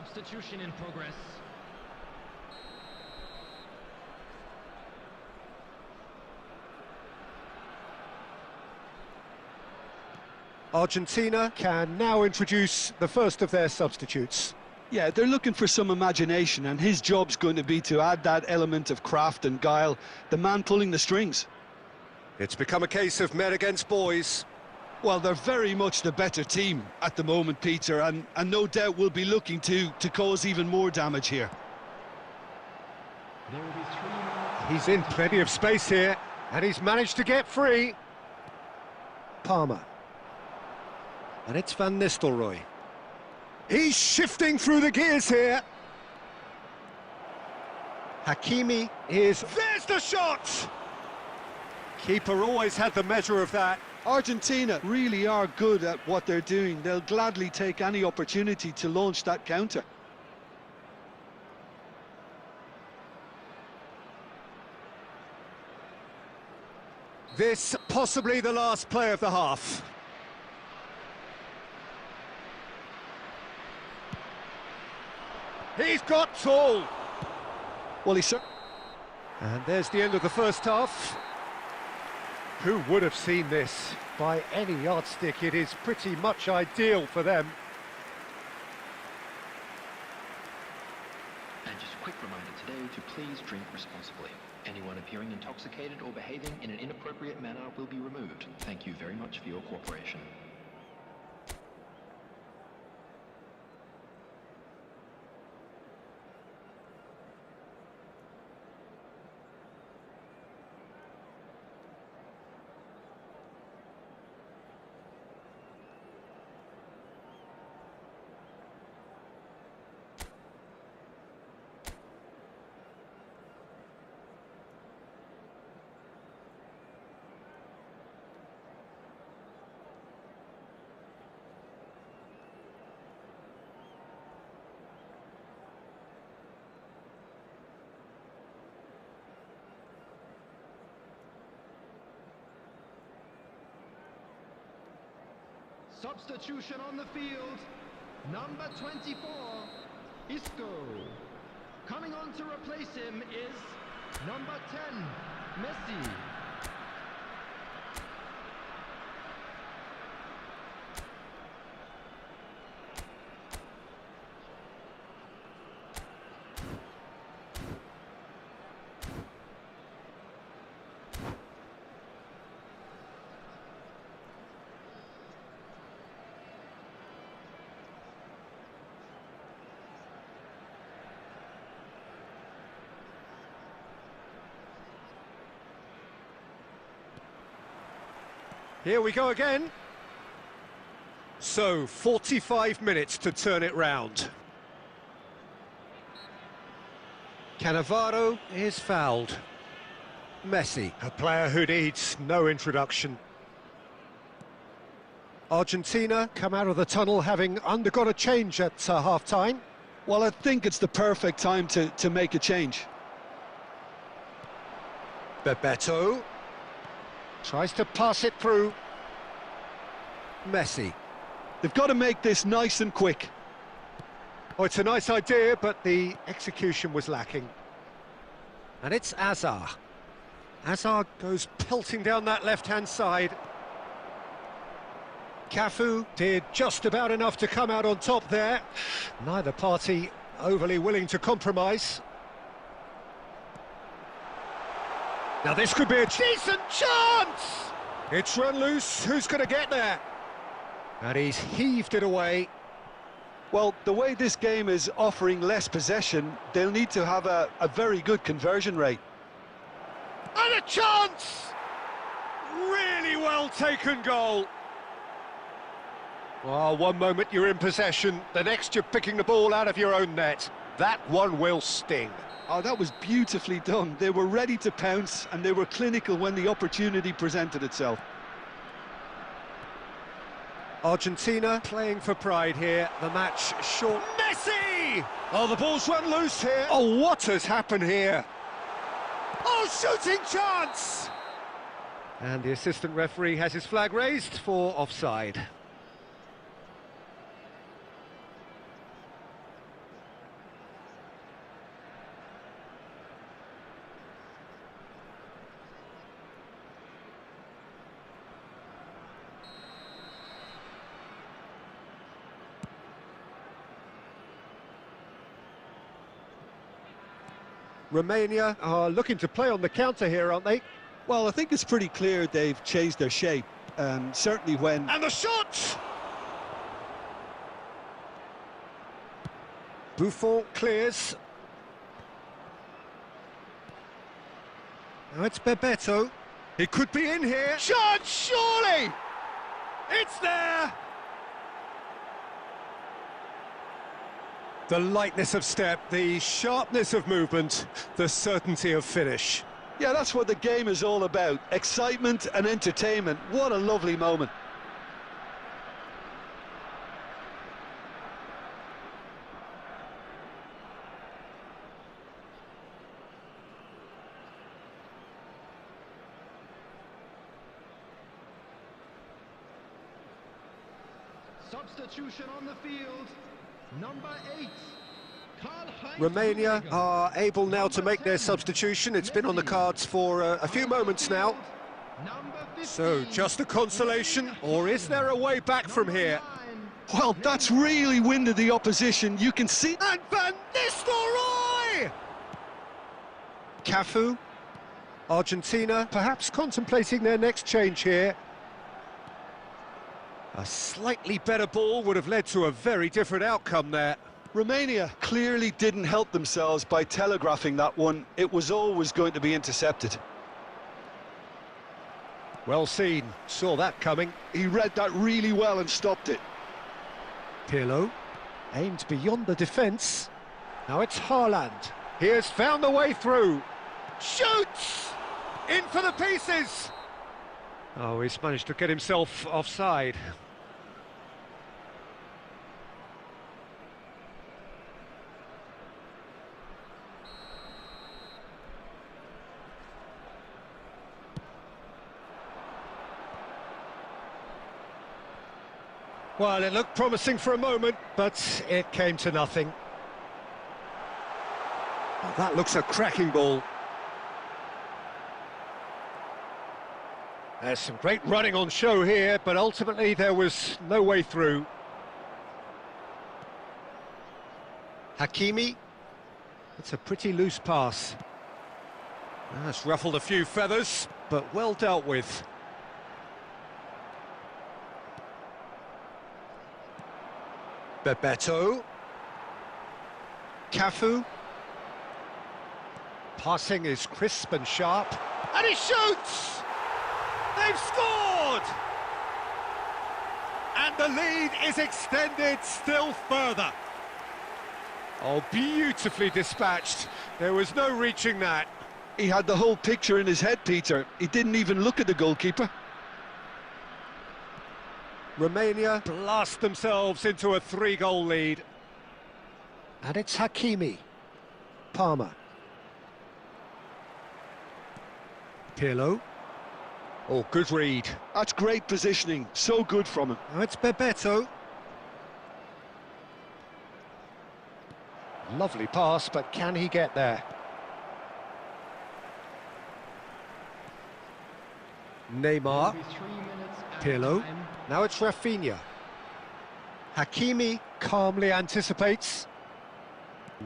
Substitution in progress. Argentina can now introduce the first of their substitutes. Yeah, they're looking for some imagination, and his job's going to be to add that element of craft and guile, the man pulling the strings. It's become a case of men against boys. Well, they're very much the better team at the moment, Peter, and no doubt will be looking to cause even more damage here. There will be 3 minutes. He's in plenty of space here, and he's managed to get free. Palmer. And it's Van Nistelrooy. He's shifting through the gears here. Hakimi is... There's the shot! Keeper always had the measure of that. Argentina really are good at what they're doing. They'll gladly take any opportunity to launch that counter. This possibly the last play of the half. He's got tall. Well, he's... And there's the end of the first half. Who would have seen this? By any yardstick, it is pretty much ideal for them. And just a quick reminder today to please drink responsibly. Anyone appearing intoxicated or behaving in an inappropriate manner will be removed. Thank you very much for your cooperation. Substitution on the field. Number 24, Isco. Coming on to replace him is number 10, Messi. Here we go again. So, 45 minutes to turn it round. Cannavaro is fouled. Messi, a player who needs no introduction. Argentina come out of the tunnel having undergone a change at half-time. Well, I think it's the perfect time to make a change. Bebeto tries to pass it through. Messi. They've got to make this nice and quick. Oh, it's a nice idea, but the execution was lacking. And it's Azar. Azar goes pelting down that left-hand side. Cafu did just about enough to come out on top there. Neither party overly willing to compromise. Now this could be a decent chance! It's run loose, who's going to get there? And he's heaved it away. Well, the way this game is offering less possession, they'll need to have a very good conversion rate. And a chance! Really well taken goal. Well, one moment you're in possession, the next you're picking the ball out of your own net. That one will sting. Oh, that was beautifully done. They were ready to pounce, and they were clinical when the opportunity presented itself. Argentina playing for pride here. The match short. Messi! Oh, the ball's run loose here. Oh, what has happened here? Oh, shooting chance! And the assistant referee has his flag raised for offside. Romania are looking to play on the counter here, aren't they? Well, I think it's pretty clear they've changed their shape. Certainly when... And the shot! Buffon clears. Now it's Bebeto. He could be in here. Shot, surely! It's there! The lightness of step, the sharpness of movement, the certainty of finish. Yeah, that's what the game is all about. Excitement and entertainment. What a lovely moment. Substitution on the field. Number 8. Romania are able now to make their substitution. It's been on the cards for a few moments now. So, just a consolation, or is there a way back from here? Well, that's really winded the opposition. You can see... And Van Nistelrooy! Cafu. Argentina perhaps contemplating their next change here. A slightly better ball would have led to a very different outcome there. Romania clearly didn't help themselves by telegraphing that one. It was always going to be intercepted. Well seen, saw that coming. He read that really well and stopped it. Pirlo aimed beyond the defence. Now it's Haaland. He has found the way through. Shoots! In for the pieces! Oh, he's managed to get himself offside. Well, it looked promising for a moment, but it came to nothing. Oh, that looks a cracking ball. There's some great running on show here, but ultimately there was no way through. Hakimi. It's a pretty loose pass. That's ruffled a few feathers, but well dealt with. Bebeto. Cafu. Passing is crisp and sharp. And he shoots! They've scored! And the lead is extended still further. Oh, beautifully dispatched. There was no reaching that. He had the whole picture in his head, Peter. He didn't even look at the goalkeeper. Romania blast themselves into a 3-goal lead. And it's Hakimi. Palmer. Pirlo. Oh, good read. That's great positioning. So good from him. Now it's Bebeto. Lovely pass, but can he get there? Neymar. Pirlo. Now it's Rafinha. Hakimi calmly anticipates.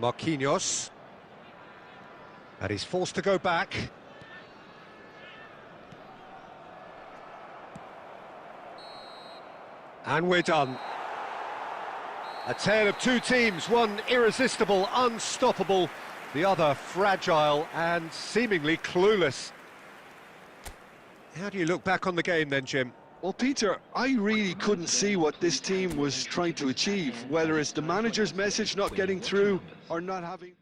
Marquinhos. And he's forced to go back. And we're done. A tale of two teams, one irresistible, unstoppable, the other fragile and seemingly clueless. How do you look back on the game then, Jim? Well, Peter, I really couldn't see what this team was trying to achieve, whether it's the manager's message not getting through or not having...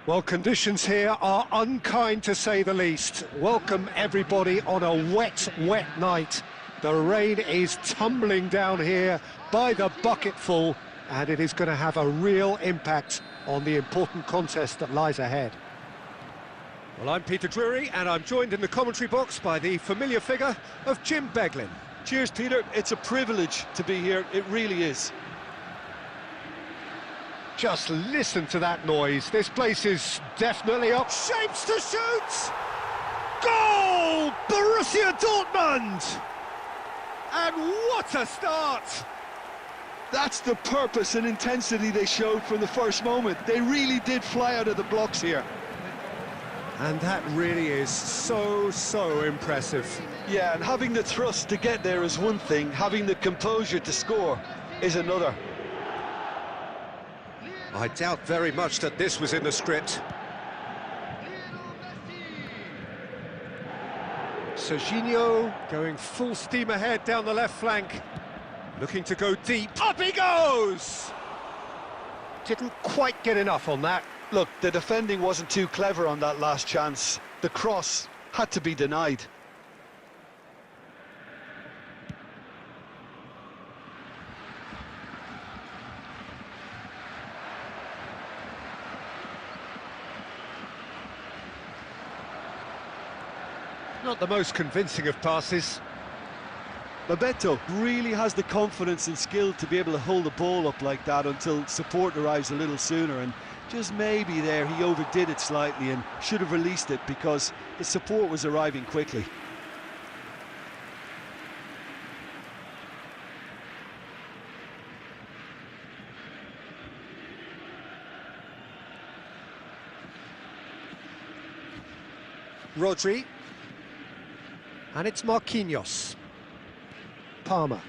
Well, conditions here are unkind to say the least. Welcome everybody on a wet, wet night. The rain is tumbling down here by the bucketful, and it is going to have a real impact on the important contest that lies ahead. Well, I'm Peter Drury, and I'm joined in the commentary box by the familiar figure of Jim Beglin. Cheers, Peter. It's a privilege to be here. It really is. Just listen to that noise. This place is definitely up. Shapes to shoot! Goal! Borussia Dortmund! And what a start! That's the purpose and intensity they showed from the first moment. They really did fly out of the blocks here. And that really is so impressive. Yeah, and having the thrust to get there is one thing, having the composure to score is another. I doubt very much that this was in the script. Serginho going full steam ahead down the left flank. Looking to go deep. Up he goes! Didn't quite get enough on that. Look, the defending wasn't too clever on that last chance. The cross had to be denied. Not the most convincing of passes. Bebeto really has the confidence and skill to be able to hold the ball up like that until support arrives a little sooner, and just maybe there he overdid it slightly and should have released it because his support was arriving quickly. Rodri. And it's Marquinhos. Palmer.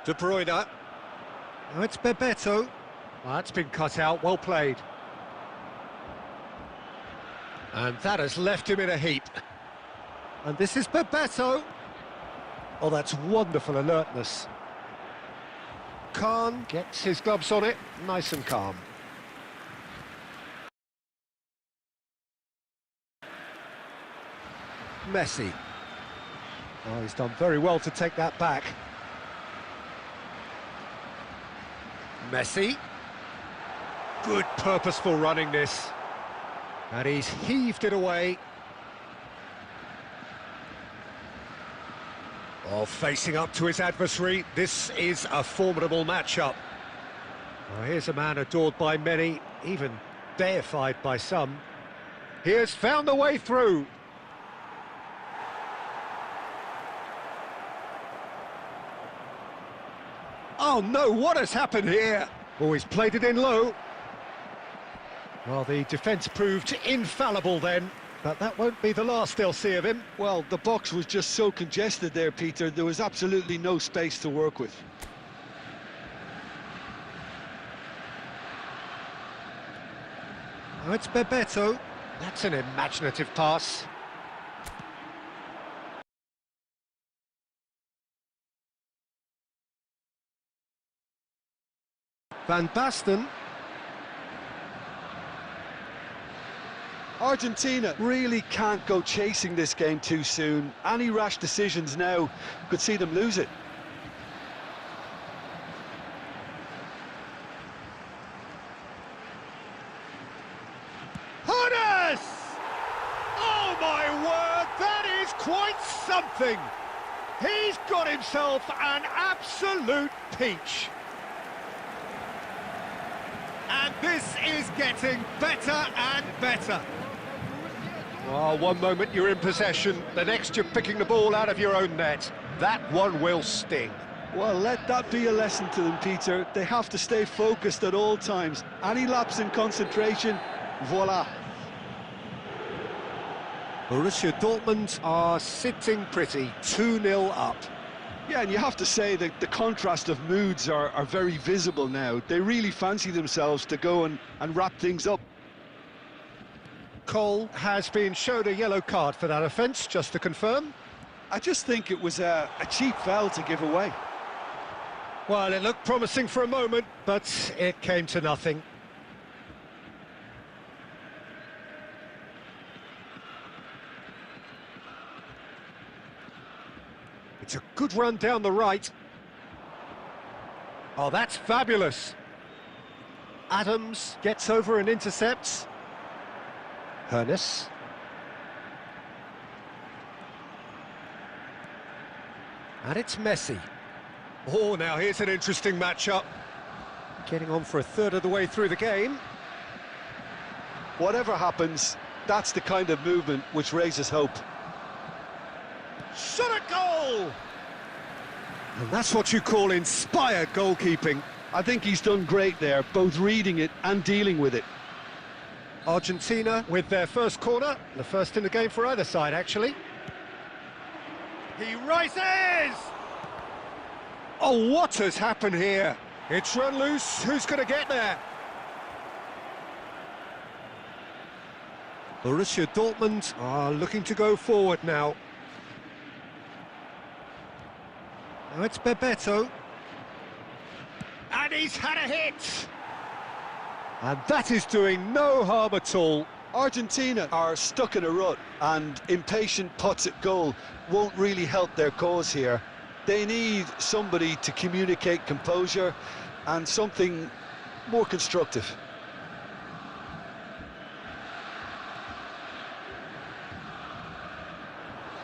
De Bruyne. Now it's Bebeto. Well, that's been cut out, well played. And that has left him in a heap. And this is Bebeto. Oh, that's wonderful alertness. Khan gets his gloves on it, nice and calm. Messi. Oh, he's done very well to take that back. Messi. Good purposeful running this. And he's heaved it away. Oh, facing up to his adversary, this is a formidable matchup. Oh, here's a man adored by many, even deified by some. He has found the way through. Oh no, what has happened here? Oh, he's played it in low. Well, the defence proved infallible then. But that won't be the last they'll see of him. Well, the box was just so congested there, Peter. There was absolutely no space to work with. Oh, it's Bebeto. That's an imaginative pass. Van Basten. Argentina really can't go chasing this game too soon. Any rash decisions now could see them lose it. Hones! Oh my word, that is quite something! He's got himself an absolute peach. And this is getting better and better. Oh, one moment you're in possession, the next you're picking the ball out of your own net. That one will sting. Well, let that be a lesson to them, Peter. They have to stay focused at all times. Any lapse in concentration, voila. Borussia Dortmund are sitting pretty, 2-0 up. Yeah, and you have to say that the contrast of moods are very visible now. They really fancy themselves to go and wrap things up. Cole has been showed a yellow card for that offence, just to confirm. I just think it was a cheap foul to give away. Well, it looked promising for a moment, but it came to nothing. It's a good run down the right. Oh, that's fabulous. Adams gets over and intercepts. Hoeneß. And it's Messi. Oh, now here's an interesting matchup. Getting on for a third of the way through the game. Whatever happens, that's the kind of movement which raises hope. Shot at goal! And that's what you call inspired goalkeeping. I think he's done great there, both reading it and dealing with it. Argentina with their first corner, the first in the game for either side, actually. He rises! Oh, what has happened here? It's run loose, who's going to get there? Borussia Dortmund are looking to go forward now. Now it's Bebeto. And he's had a hit! And that is doing no harm at all. Argentina are stuck in a rut, and impatient putts at goal won't really help their cause here. They need somebody to communicate composure and something more constructive.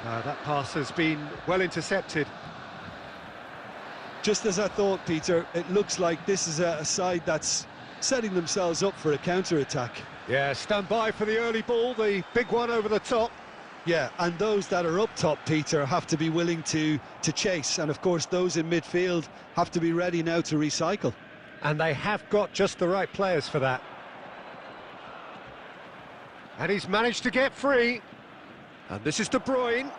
That pass has been well intercepted. Just as I thought, Peter, it looks like this is a side that's setting themselves up for a counter-attack. Yeah, stand by for the early ball, the big one over the top. Yeah, and those that are up top, Peter, have to be willing to chase. And, of course, those in midfield have to be ready now to recycle. And they have got just the right players for that. And he's managed to get free. And this is De Bruyne.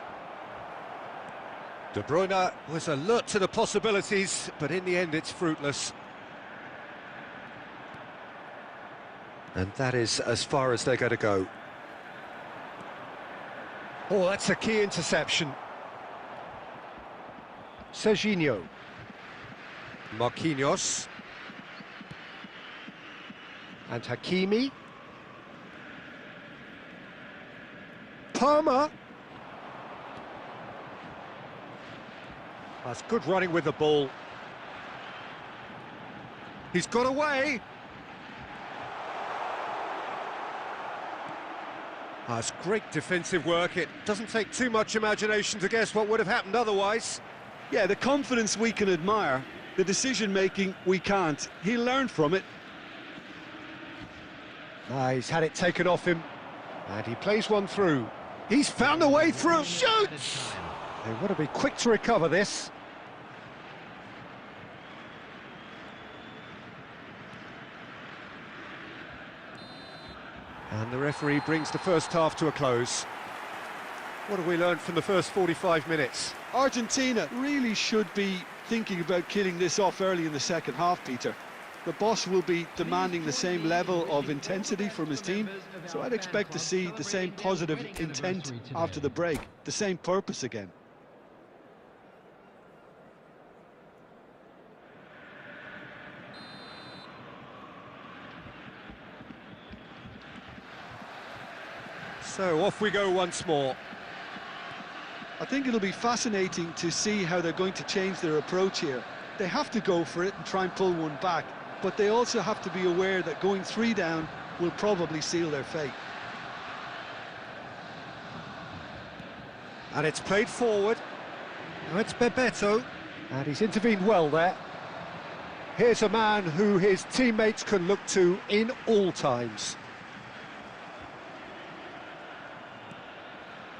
De Bruyne was alert to the possibilities, but in the end it's fruitless. And that is as far as they're going to go. Oh, that's a key interception. Serginho. Marquinhos. And Hakimi. Palmer. That's good running with the ball. He's got away. That's great defensive work. It doesn't take too much imagination to guess what would have happened otherwise. Yeah, the confidence we can admire, the decision-making we can't. He learned from it. He's had it taken off him, and he plays one through. He's found a way through. Shoots! They want to be quick to recover this. And the referee brings the first half to a close. What have we learned from the first 45 minutes? Argentina really should be thinking about killing this off early in the second half, Peter. The boss will be demanding the same level of intensity from his team, so I'd expect to see the same positive intent after the break, the same purpose again. So off we go once more. I think it'll be fascinating to see how they're going to change their approach here. They have to go for it and try and pull one back, but they also have to be aware that going 3 down will probably seal their fate. And it's played forward. Now it's Bebeto, and he's intervened well there. Here's a man who his teammates can look to in all times.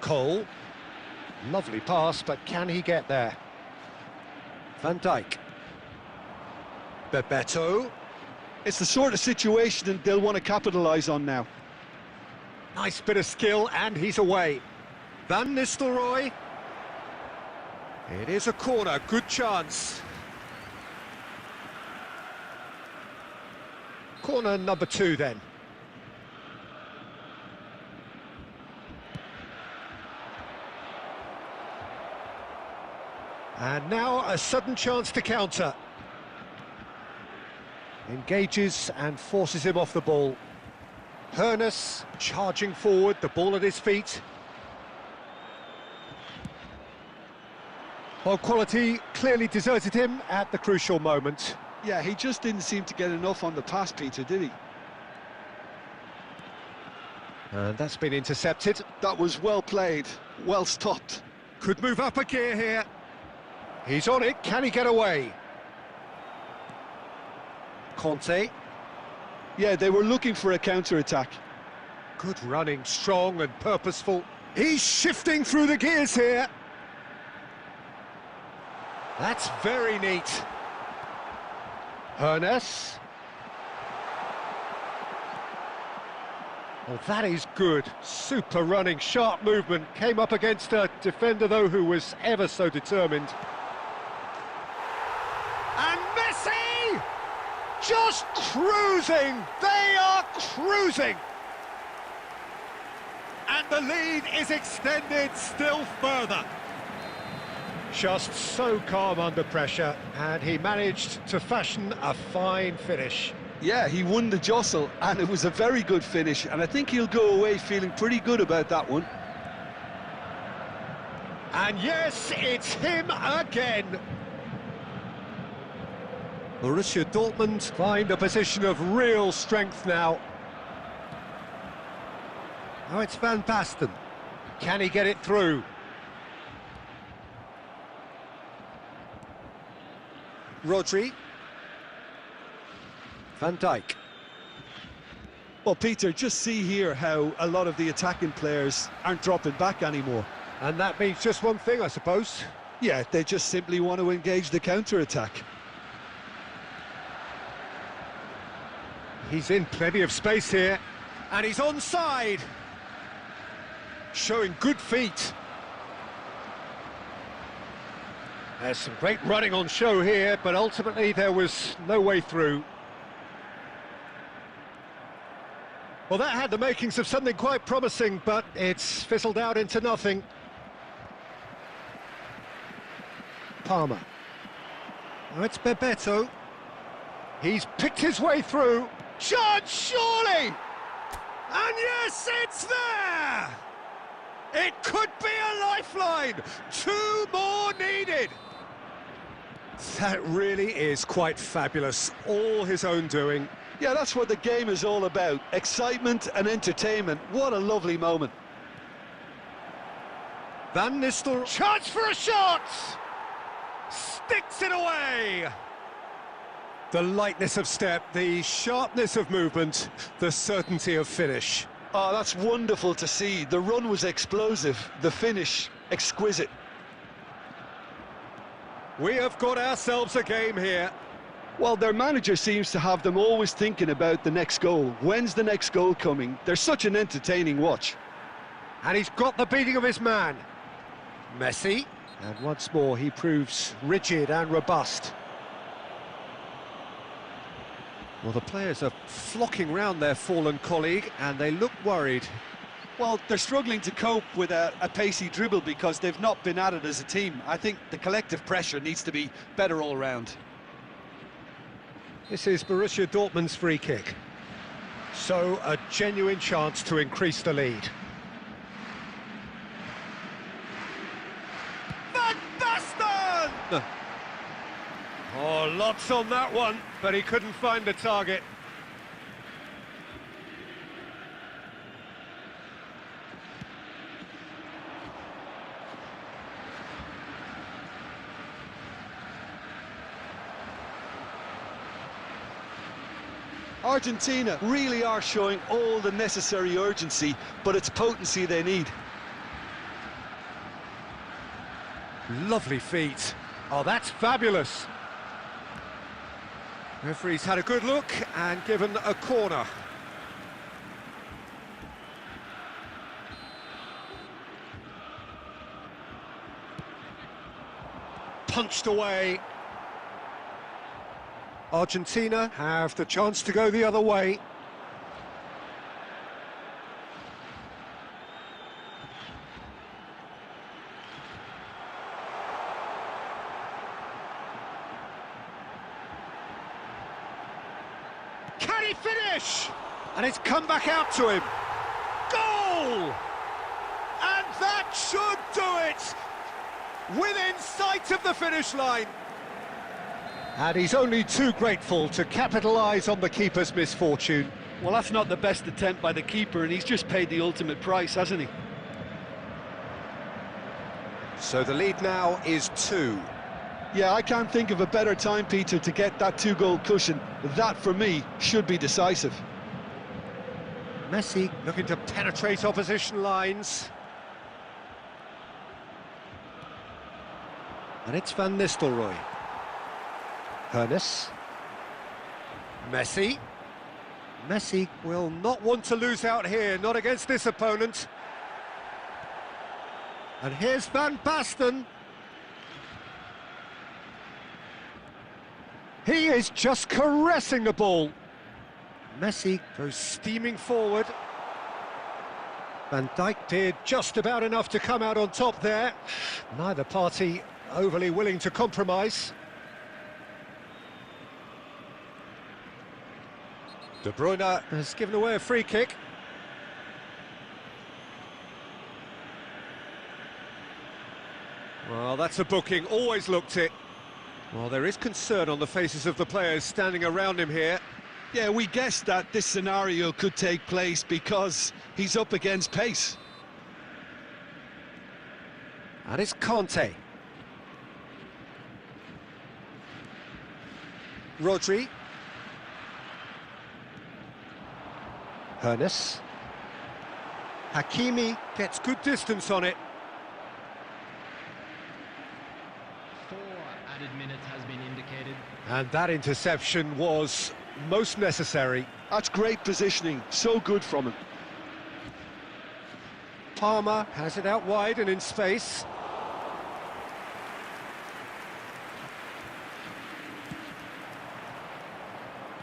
Cole. Lovely pass, but can he get there? Van Dijk. Bebeto. It's the sort of situation that they'll want to capitalise on now. Nice bit of skill, and he's away. Van Nistelrooy. It is a corner, good chance. Corner number 2 then. And now a sudden chance to counter. Engages and forces him off the ball. Hoeneß charging forward, the ball at his feet. Well, quality clearly deserted him at the crucial moment. Yeah, he just didn't seem to get enough on the pass, Peter, did he? And that's been intercepted. That was well played, well stopped. Could move up a gear here. He's on it, can he get away? Conte. Yeah, they were looking for a counter-attack. Good running, strong and purposeful. He's shifting through the gears here. That's very neat. Hernes. Oh, that is good. Super running, sharp movement. Came up against a defender, though, who was ever so determined. And Messi! Just cruising! They are cruising! And the lead is extended still further. Just so calm under pressure, and he managed to fashion a fine finish. Yeah, he won the jostle, and it was a very good finish, and I think he'll go away feeling pretty good about that one. And yes, it's him again. Borussia Dortmund find a position of real strength now. Oh, it's Van Basten. Can he get it through? Rodri. Van Dijk. Well, Peter, just see here how a lot of the attacking players aren't dropping back anymore. And that means just one thing, I suppose. Yeah, they just simply want to engage the counter-attack. He's in plenty of space here, and he's onside. Showing good feet. There's some great running on show here, but ultimately there was no way through. Well, that had the makings of something quite promising, but it's fizzled out into nothing. Palmer. Oh, it's Bebeto. He's picked his way through. Chance, surely! And yes, it's there! It could be a lifeline! 2 more needed! That really is quite fabulous. All his own doing. Yeah, that's what the game is all about. Excitement and entertainment. What a lovely moment. Van Nistelrooy. Chance for a shot! Sticks it away! The lightness of step, the sharpness of movement, the certainty of finish. Oh, that's wonderful to see. The run was explosive, the finish exquisite. We have got ourselves a game here. Well, their manager seems to have them always thinking about the next goal. When's the next goal coming? They're such an entertaining watch. And he's got the beating of his man. Messi. And once more he proves rigid and robust. Well, the players are flocking round their fallen colleague and they look worried. Well, they're struggling to cope with a pacey dribble because they've not been at it as a team. I think the collective pressure needs to be better all round. This is Borussia Dortmund's free kick. So, a genuine chance to increase the lead. Van Basten! Oh, lots on that one, but he couldn't find the target. Argentina really are showing all the necessary urgency, but it's potency they need. Lovely feet. Oh, that's fabulous. Referee's had a good look and given a corner. Punched away. Argentina have the chance to go the other way. Can he finish? And it's come back out to him. Goal! And that should do it! Within sight of the finish line. And he's only too grateful to capitalise on the keeper's misfortune. Well, that's not the best attempt by the keeper, and he's just paid the ultimate price, hasn't he? So the lead now is 2. Yeah, I can't think of a better time, Peter, to get that 2-goal cushion. That, for me, should be decisive. Messi looking to penetrate opposition lines. And it's Van Nistelrooy. Hernes. Messi. Messi will not want to lose out here, not against this opponent. And here's Van Basten. He is just caressing the ball. Messi goes steaming forward. Van Dijk did just about enough to come out on top there. Neither party overly willing to compromise. De Bruyne has given away a free kick. Well, that's a booking, always looked it. Well, there is concern on the faces of the players standing around him here. Yeah, we guessed that this scenario could take place because he's up against pace. And it's Conte. Rodri. Hernes. Hakimi gets good distance on it. 4 added minutes has been indicated. And that interception was most necessary. That's great positioning, so good from him. Palmer has it out wide and in space.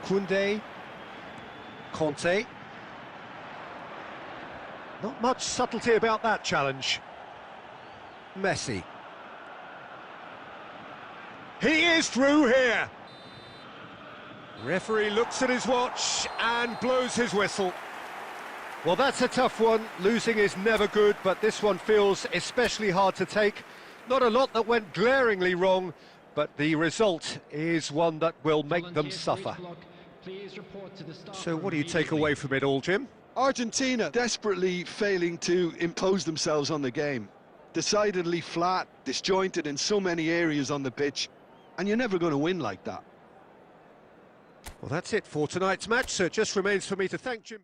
Koundé. Conte. Not much subtlety about that challenge. Messi. He is through here. Referee looks at his watch and blows his whistle. Well, that's a tough one. Losing is never good, but this one feels especially hard to take. Not a lot that went glaringly wrong, but the result is one that will make them suffer. So what do you take away from it all, Jim? Argentina desperately failing to impose themselves on the game. Decidedly flat, disjointed in so many areas on the pitch, and you're never going to win like that. Well, that's it for tonight's match, so it just remains for me to thank Jim.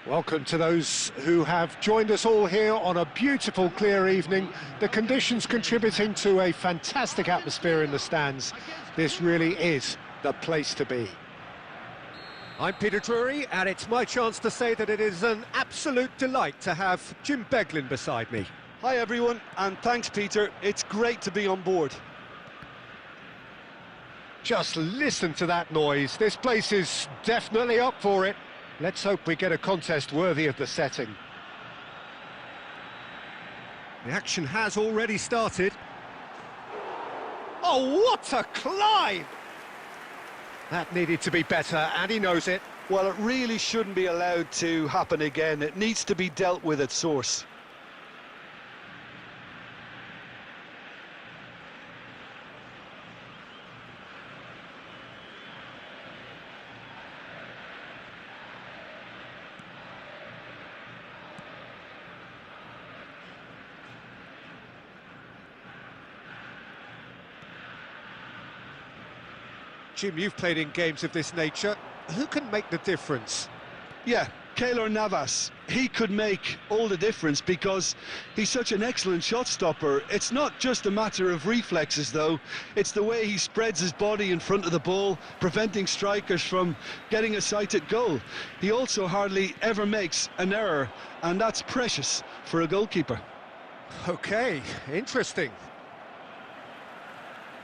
Welcome to those who have joined us all here on a beautiful, clear evening. The conditions contributing to a fantastic atmosphere in the stands. This really is the place to be. I'm Peter Drury, and it's my chance to say that it is an absolute delight to have Jim Beglin beside me. Hi everyone, and thanks Peter, it's great to be on board. Just listen to that noise. This place is definitely up for it. Let's hope we get a contest worthy of the setting. The action has already started. Oh, what a climb! That needed to be better, and he knows it. Well, it really shouldn't be allowed to happen again. It needs to be dealt with at source. Jim, you've played in games of this nature. Who can make the difference? Yeah, Keylor Navas. He could make all the difference because he's such an excellent shot stopper. It's not just a matter of reflexes, though. It's the way he spreads his body in front of the ball, preventing strikers from getting a sighted goal. He also hardly ever makes an error, and that's precious for a goalkeeper. Okay, interesting.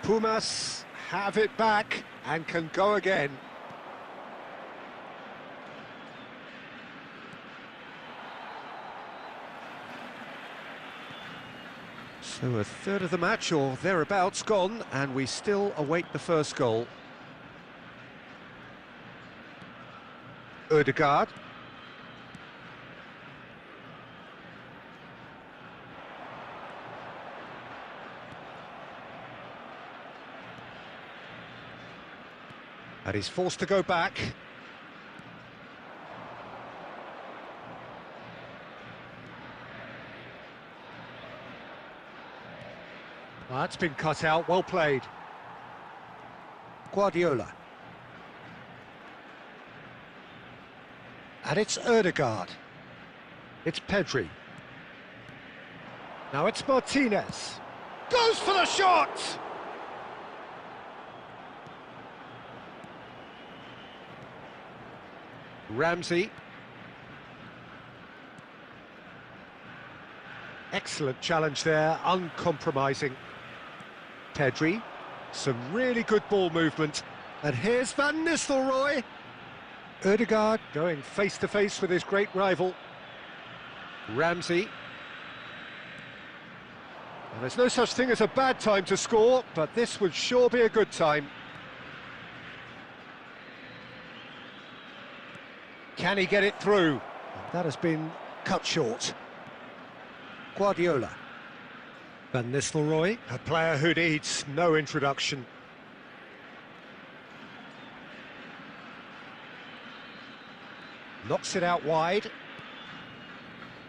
Pumas have it back and can go again. So a third of the match or thereabouts gone, and we still await the first goal. Ødegaard. And he's forced to go back. That's been cut out, well played. Guardiola. And it's Ødegaard. It's Pedri. Now it's Martinez. Goes for the shot! Ramsey. Excellent challenge there, uncompromising. Pedri, some really good ball movement. And here's Van Nistelrooy. Ødegaard going face-to-face with his great rival. Ramsey. Well, there's no such thing as a bad time to score, but this would sure be a good time. Can he get it through? That has been cut short. Guardiola. Van Nistelrooy, a player who needs no introduction. Knocks it out wide.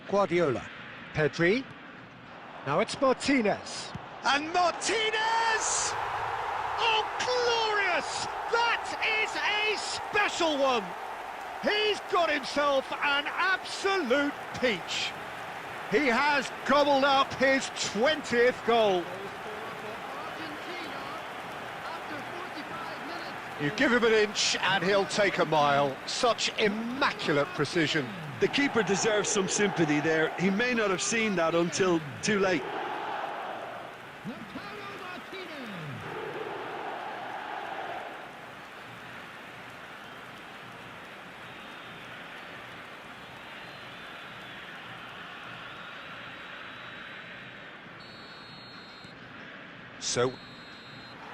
Guardiola. Pedri. Now it's Martinez. And Martinez! Oh, glorious! That is a special one! He's got himself an absolute peach. He has gobbled up his 20th goal. You give him an inch and he'll take a mile. Such immaculate precision. The keeper deserves some sympathy there. He may not have seen that until too late.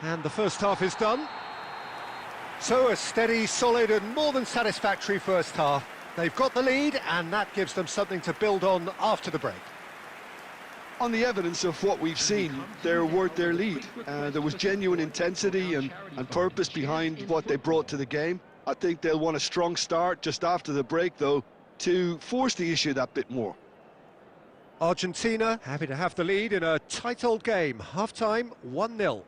And the first half is done. So a steady, solid and more than satisfactory first half. They've got the lead and that gives them something to build on after the break. On the evidence of what we've seen, they're worth their lead. There was genuine intensity and purpose behind what they brought to the game. I think they'll want a strong start just after the break, though, to force the issue that bit more. Argentina happy to have the lead in a tight old game. Half-time, 1-0.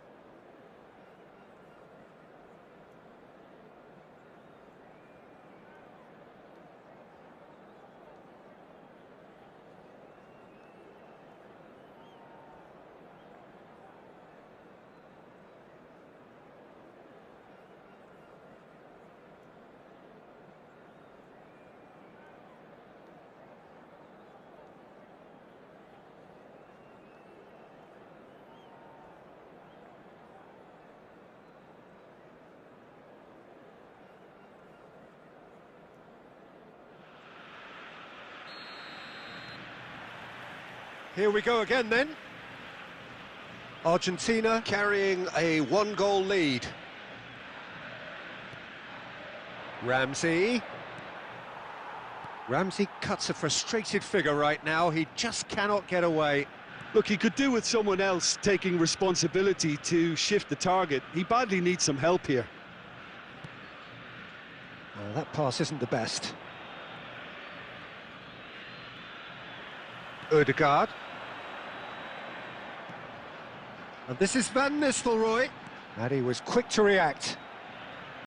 Here we go again then. Argentina carrying a one-goal lead. Ramsey cuts a frustrated figure right now. He just cannot get away. Look, he could do with someone else taking responsibility to shift the target. He badly needs some help here. That pass isn't the best. Ødegaard. And this is Van Nistelrooy. And he was quick to react.